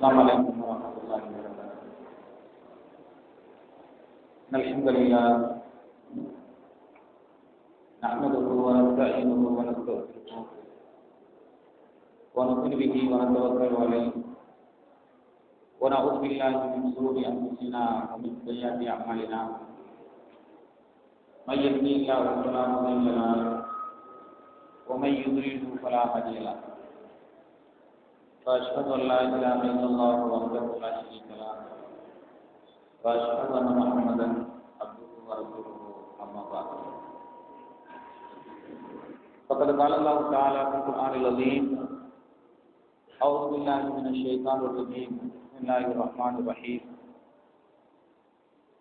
السلام عليكم ورحمة الله وبركاته. الحمد لله نحمده ونستعينه ونستغفره ونؤمن به ونتوكل عليه ونعوذ بالله من شرور أنفسنا ومن سيئات أعمالنا من يهده الله فلا مضل له ومن يضلل فلا هادي له وأشهد أن لا إله إلا الله وحده لا شريك له وأشهد أن محمدا عبده ورسوله أما بعد فقد قال الله تعالى في القرآن العظيم أعوذ بالله من الشيطان الرجيم بسم الله الرحمن الرحيم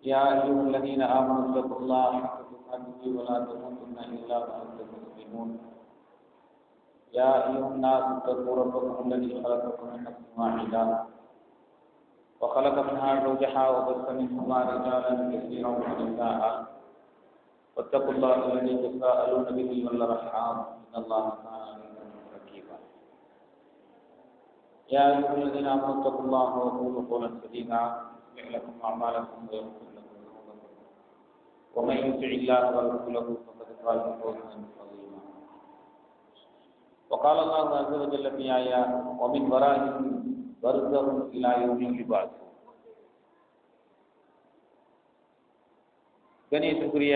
يا أيها الذين آمنوا اتقوا الله حق تقاته ولا تموتن إلا وأنتم مسلمون يا أيها الناس اتقوا ربكم الذي خلقكم من نفس واحدة وخلق منها زوجها وبث منهما رجالا كثيرا ونساء واتقوا الله الذي تساءلون به والأرحام إن الله كان عليكم رقيبا يا أيها الذين آمنوا اتقوا الله وقولوا قولا سديدا يصلح لكم أعمالكم ويغفر لكم ذنوبكم ومن يطع الله ورسوله فقد فاز فوزا عظيما وقال الله عز وجل في آية ومن ورائهم برزخ إلى يوم يبعثون. கணியத்திற்குரிய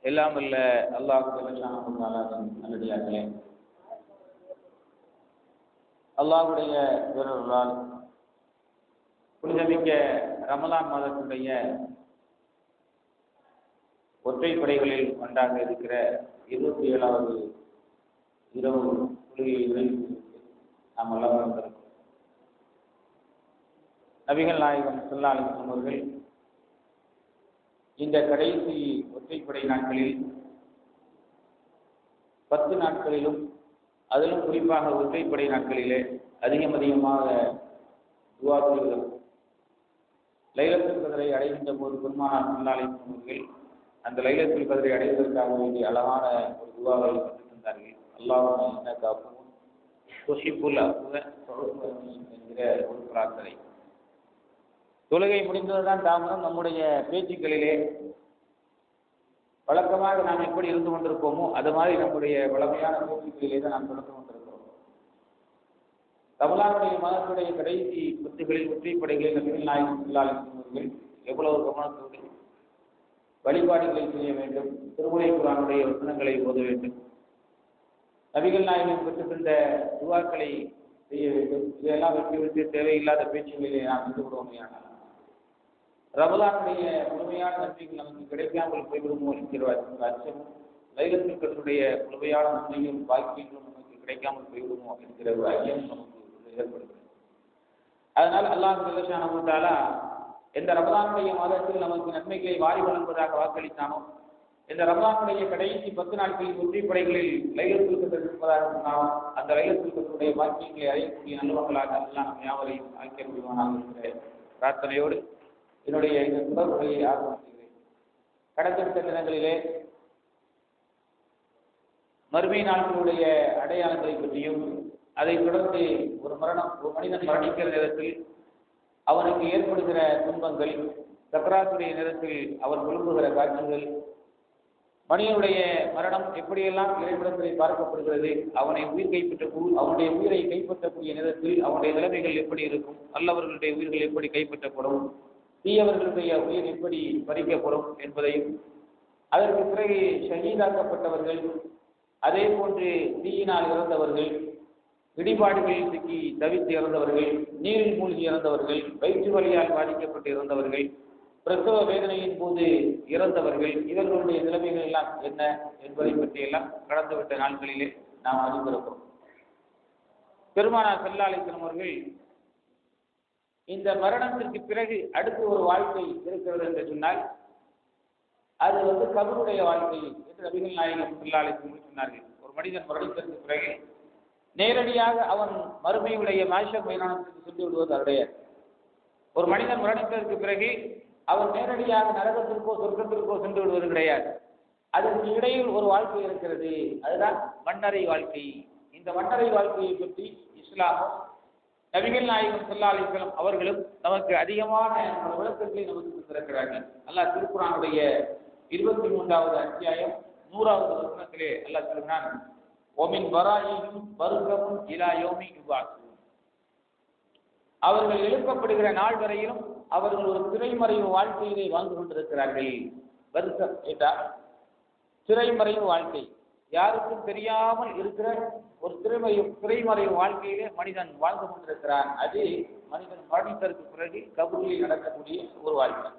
எல்லாம் வல்ல அல்லாஹ் ஜல்லஷானஹு தஆலாவின் நல்லடியார்களே, அல்லாஹ்வுடைய பேரருளால் புனிதமிக்க ரமலான் மாதத்துடைய ஒற்றைப்படைகளில் ஒன்றாக இருக்கிற 27வது இரவு தொழுகையை நாம் எல்லாம் வந்திருக்கிறோம். நபிகள் நாயகம் ஸல்லல்லாஹு அலைஹி வஸல்லம் அவர்கள் இந்த கடைசி ஒற்றைப்படை நாட்களில் 10 நாட்களிலும் அதிலும் குறிப்பாக ஒற்றைப்படை நாட்களிலே அதிகமாக துஆ செய்வதும் லைலத்துல் கத்ரை அடைகின்ற போது பெருமானார் ஸல்லல்லாஹு அலைஹி வஸல்லம் அவர்கள் அந்த லைலத்துல் கத்ரை அடைவதற்காக வேண்டிய அழகான ஒரு துஆவை கற்றுத் தந்தார்கள். அல்லாஹும்ம இன்னக அஃபுவ் துஹிப்புல் அஃப்வ ஃபஅஃபு அன்னி என்கிற ஒரு பிரார்த்தனை. தொழுகை முடிந்ததுதான் தாமதம். நம்முடைய பேச்சுக்களிலே வழக்கமாக நாம் எப்படி இருந்து கொண்டிருப்போமோ அது மாதிரி நம்முடைய வழமையான பேச்சுக்களிலே தான் நாம் தொடர்ந்து கொண்டிருக்கிறோம். ரமலானுடைய மாதத்துடைய கடைசி 10களில் ஒற்றைப்படைகளில் நபிகள் நாயகம் ஸல்லல்லாஹு அலைஹி வஸல்லம் அவர்கள் எவ்வளவு கவனத்தோடு வழிபாடுகளை செய்ய வேண்டும், திருமுறை குர்ஆனுடைய வசனங்களை ஓத வேண்டும், நபிகள் நாயகம் பெற்றுத்தந்த துஆக்களை செய்ய வேண்டும். இதெல்லாம் விட்டு தேவையில்லாத பேச்சுகளிலே நாம் ஈடுபடுவோமையானால் ரமலானுடைய முழுமையான நன்மைகள் நமக்கு கிடைக்காமல் போய்விடுமோ என்கிற அச்சமும், லைலத்துல் கத்ருடைய முழுமையான நன்மையும் பாக்கியங்களும் நமக்கு கிடைக்காமல் போய்விடுமோ என்கிற ஒரு ஐயம் நமக்கு ஏற்படுகிறது. அதனால் அல்லாஹ் ஜல்லஷானஹு தஆலா இந்த ரமலானுடைய மாதத்தில் நமக்கு நன்மைகளை வாரி வழங்குவதாக வாக்களித்தானோ, இந்த ரமலானுடைய கடைசி 10 நாட்களில் ஒற்றைப்படைகளில் லைலத்துல் கத்ர் இருப்பதாக சொன்னாலும் அந்த லைலத்துல் கத்ருடைய பாக்கியங்களை அடையக்கூடிய நல்லவர்களாக அல்லாஹ் நம் யாவரையும் ஆக்கிய முடிவானாக என்கிற பிரார்த்தனையோடு என்னுடைய இந்த தொடர்புரையை ஆரம்பிக்கிறேன். கடந்த தினங்களிலே மறுமை நாட்களுடைய அடையாளங்களை பற்றியும், அதைத் தொடர்ந்து ஒரு மனிதன் மரணிக்கிற நேரத்தில் அவனுக்கு ஏற்படுகிற துன்பங்கள், சக்கராத்துடைய நேரத்தில் அவர் விரும்புகிற காட்சிகள், மனிதனுடைய மரணம் எப்படியெல்லாம் இறைவிடத்தில் பார்க்கப்படுகிறது, அவனுடைய உயிரை கைப்பற்றக்கூடிய நேரத்தில் அவனுடைய நிலைமைகள் எப்படி இருக்கும், நல்லவர்களுடைய உயிர்கள் எப்படி கைப்பற்றப்படும், தீயவர்களுடைய உயிர் எப்படி பறிக்கப்படும் என்பதையும், அதற்கு பிறகு ஷஹீதாக்கப்பட்டவர்கள், அதே போன்று தீயினால் இறந்தவர்கள், இடிபாடுகளில் சிக்கி தவித்து இறந்தவர்கள், நீரில் மூழ்கி இறந்தவர்கள், வயிற்று வலியால் பாதிக்கப்பட்டு இறந்தவர்கள், பிரசவ வேதனையின் போது இறந்தவர்கள், இவர்களுடைய நிலைமைகள் எல்லாம் என்ன என்பதை பற்றியெல்லாம் கடந்துவிட்ட நாட்களிலே நாம் அறிந்திருக்கிறோம். பெருமானார் ஸல்லல்லாஹு அலைஹி வஸல்லம் அவர்கள் இந்த மரணத்திற்கு பிறகு அடுத்து ஒரு வாழ்க்கை இருக்கிறது என்று சொன்னால் அது கபருடைய வாழ்க்கை என்று நபிகள் நாயகம் ஸல்லல்லாஹு அலைஹி வஸல்லம் சொன்னார்கள். ஒரு மனிதன் மரணித்ததற்கு பிறகு நேரடியாக அவன் மறுமையுடைய மாஷர் மைதானத்திற்கு சென்று விடுவது கிடையாது. ஒரு மனிதன் மரணித்ததற்கு பிறகு அவன் நேரடியாக நரகத்திற்கோ சொர்க்கத்திற்கோ சென்று விடுவது கிடையாது. அதற்கு இடையில் ஒரு வாழ்க்கை இருக்கிறது, அதுதான் மன்னரை வாழ்க்கை. இந்த மன்னரை வாழ்க்கையை பற்றி இஸ்லாமும் நபிகள் நாயகம் ஸல்லல்லாஹு அலைஹி வஸல்லம் அவர்களும் நமக்கு அதிகமான விளக்கங்களை நமக்கு தந்திருக்கிறார்கள். அல்லாஹ் திருக்குர்ஆனுடைய 23வது அத்தியாயம் 100வது வசனத்திலே அல்லாஹ் சொல்கிறான், ஒமின் வராயிஹிம் பர்ஸகும் இலா யௌமி யுபஅஸூன். அவர்கள் எழுப்பப்படுகிற நாள் வரையிலும் அவர்கள் ஒரு திரைமறைவு வாழ்க்கையிலே வாழ்ந்து கொண்டிருக்கிறார்கள். பர்ஸக் என்றால் திரைமறைவு வாழ்க்கை, யாருக்கும் தெரியாமல் இருக்கிற ஒரு திரைமறைவு வாழ்க்கையிலே மனிதன் வாழ்ந்து கொண்டிருக்கிறான். அது மனிதன் மரணித்ததற்கு பிறகு கபரில் நடக்கக்கூடிய ஒரு வாழ்க்கை.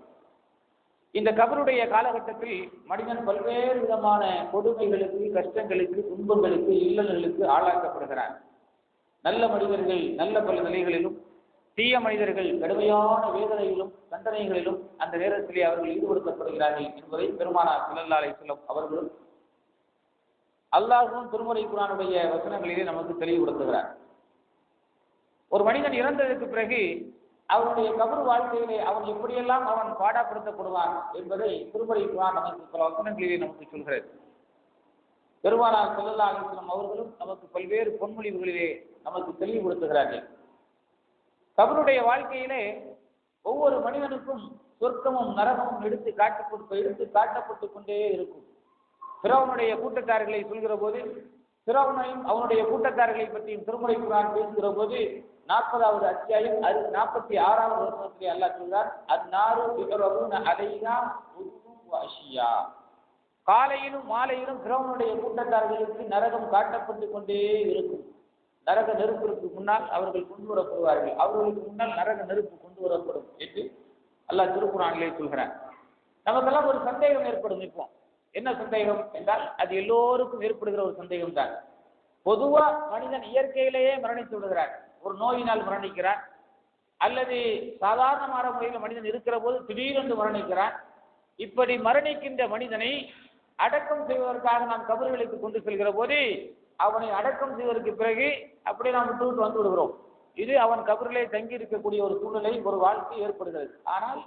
இந்த கபருடைய காலகட்டத்தில் மனிதன் பல்வேறு விதமான கொடுமைகளுக்கு, கஷ்டங்களுக்கு, துன்பங்களுக்கு, இல்லல்களுக்கு ஆளாக்கப்படுகிறான். நல்ல மனிதர்கள் நல்ல பல நிலைகளிலும், தீய மனிதர்கள் கடுமையான வேதனையிலும் தண்டனைகளிலும் அந்த நேரத்திலே அவர்கள் ஈடுபடுத்தப்படுகிறார்கள் என்பதை பெருமானார் ஸல்லல்லாஹு அலைஹி வஸல்லம் அவர்களும் அல்லாஹ்வும் திருமறை குர்ஆனுடைய வசனங்களிலே நமக்கு தெளிவுபடுத்துகிறார். ஒரு மனிதன் இறந்ததற்கு பிறகு அவனுடைய கபர் வாழ்க்கையிலே அவன் எப்படியெல்லாம் அவன் பாடப்படுத்தப்படுவான் என்பதை திருமறை குர்ஆன் நமக்கு பல வசனங்களிலே நமக்கு சொல்கிறது. பெருமானார் ஸல்லல்லாஹு அலைஹி வஸல்லம் அவர்களும் நமக்கு பல்வேறு பொன்மொழிவுகளிலே நமக்கு தெளிவுபடுத்துகிறார்கள். கபருடைய வாழ்க்கையிலே ஒவ்வொரு மனிதனுக்கும் சொர்க்கமும் நரகமும் எடுத்து காட்டப்பட்டு கொண்டே இருக்கும். ஃபிரௌனுடைய கூட்டத்தார்களை சொல்கிற போது ஃபிரௌனையும் அவனுடைய கூட்டத்தார்களை பற்றியும் திருமறை குர்ஆன் பேசுகிற போது 40வது அத்தியாயம் 46வது வசனத்திலே அல்லாஹ் சொல்கிறார், அன்னாரு யுரவுன அலைஹா குதுவன் வ அஷியா. காலையிலும் மாலையிலும் ஃபிரௌனுடைய கூட்டத்தார்களுக்கு நரகம் காட்டப்பட்டு கொண்டே இருக்கும். நரக நெருப்பிற்கு முன்னால் அவர்கள் கொண்டு வரப்படுவார்கள், அவர்களுக்கு முன்னால் நரக நெருப்பு கொண்டு வரப்படும் என்று அல்லாஹ் திருக்குர்ஆனிலே சொல்கிறார். நமக்கெல்லாம் ஒரு சந்தேகம் ஏற்படும். இப்போ என்ன சந்தேகம் என்றால் அது எல்லோருக்கும் ஏற்படுகிற ஒரு சந்தேகம் தான். பொதுவா மனிதன் இயற்கையிலேயே மரணித்து விடுகிறார், ஒரு நோயினால் மரணிக்கிறான், அல்லது சாதாரணமான முறையில் மனிதன் இருக்கிற போது திடீரென்று மரணிக்கிறான். இப்படி மரணிக்கின்ற மனிதனை அடக்கம் செய்வதற்காக நாம் கபர்களுக்கு கொண்டு செல்கிற போது அவனை அடக்கம் செய்வதற்கு பிறகு அப்படி நாம் விட்டு வந்து விடுகிறோம். இது அவன் கபரிலே தங்கி இருக்கக்கூடிய ஒரு சூழ்நிலை, ஒரு வாழ்க்கை ஏற்படுகிறது. ஆனால்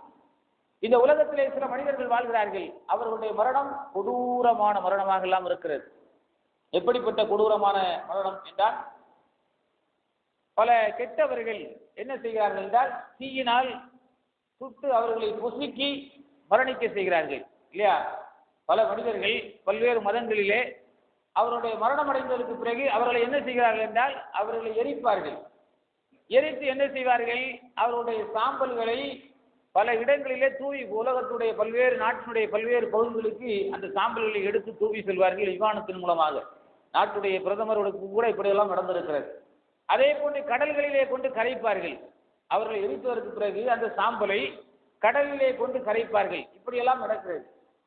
இந்த உலகத்திலே சில மனிதர்கள் வாழ்கிறார்கள், அவர்களுடைய மரணம் கொடூரமான மரணமாக எல்லாம் இருக்கிறது. எப்படிப்பட்ட கொடூரமான மரணம் என்றால், பல கெட்டவர்கள் என்ன செய்கிறார்கள் என்றால் தீயினால் சுட்டு அவர்களை பொசுக்கி மரணிக்க செய்கிறார்கள் இல்லையா? பல மனிதர்கள் பல்வேறு மதங்களிலே அவருடைய மரணம் அடைந்ததற்கு பிறகு அவர்களை என்ன செய்கிறார்கள் என்றால் அவர்களை எரிப்பார்கள். எரித்து என்ன செய்வார்கள், அவருடைய சாம்பல்களை பல இடங்களிலே தூவி, உலகத்துடைய பல்வேறு நாட்டினுடைய பல்வேறு பகுதிகளுக்கு அந்த சாம்பல்களை எடுத்து தூவி செல்வார்கள் விமானத்தின் மூலமாக. நாட்டுடைய பிரதமர்களுக்கு கூட இப்படியெல்லாம் நடந்திருக்கிறது. அதே போன்று கடல்களிலே கொண்டு கரைப்பார்கள். அவர்கள் எரித்ததற்கு பிறகு அந்த சாம்பலை கடலிலே கொண்டு கரைப்பார்கள். இப்படியெல்லாம் நடக்கிறது.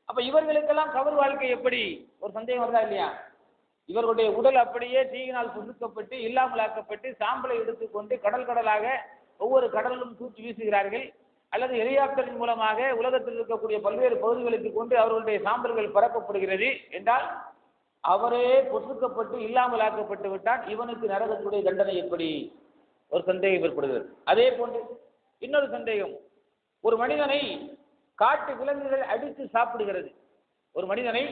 அப்ப இவர்களுக்கெல்லாம் கபர் வாழ்க்கை எப்படி? ஒரு சந்தேகம் வருதா இல்லையா? இவர்களுடைய உடல் அப்படியே தீயினால் சுருக்கப்பட்டு இல்லாமலாக்கப்பட்டு சாம்பலை எடுத்துக்கொண்டு கடலாக ஒவ்வொரு கடலிலும் தூக்கி வீசுகிறார்கள், அல்லது ஹெலிகாப்டரின் மூலமாக உலகத்தில் இருக்கக்கூடிய பல்வேறு பகுதிகளுக்கு கொண்டு அவர்களுடைய சாம்பல்கள் பரப்பப்படுகிறது என்றால் அவரே பொசுக்கப்பட்டு இல்லாமலாக்கப்பட்டு விட்டால் இவனுக்கு நரகத்துடைய தண்டனை எப்படி? ஒரு சந்தேகம் ஏற்படுகிறது. அதே போன்று இன்னொரு சந்தேகம், ஒரு மனிதனை காட்டு விலங்குகள் அடித்து சாப்பிடுகிறது. ஒரு மனிதனை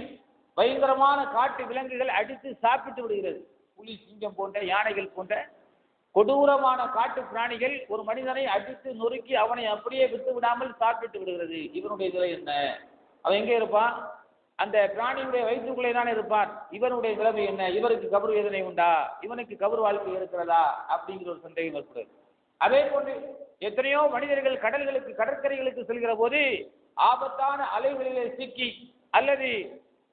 பயங்கரமான காட்டு விலங்குகள் அடித்து சாப்பிட்டு விடுகிறது. புலி, சிங்கம் போன்ற, யானைகள் போன்ற கொடூரமான காட்டு பிராணிகள் ஒரு மனிதனை அடித்து நொறுக்கி அவனை அப்படியே விட்டு விடாமல் சாப்பிட்டு விடுகிறது. இவனுடைய நிலை என்ன? அவன் எங்கே இருப்பான்? அந்த பிராணியுடைய வயிற்றுக்குள்ளே தான் இருப்பான். இவனுடைய நிலைமை என்ன? இவருக்கு கபர் வேதனை உண்டா? இவனுக்கு கபர் வாழ்க்கை இருக்கிறதா? அப்படிங்கிற ஒரு சந்தேகம் ஏற்படுது. அதே போன்று எத்தனையோ மனிதர்கள் கடல்களுக்கு, கடற்கரைகளுக்கு செல்கிற போது ஆபத்தான அலைகளிலே சிக்கி அல்லது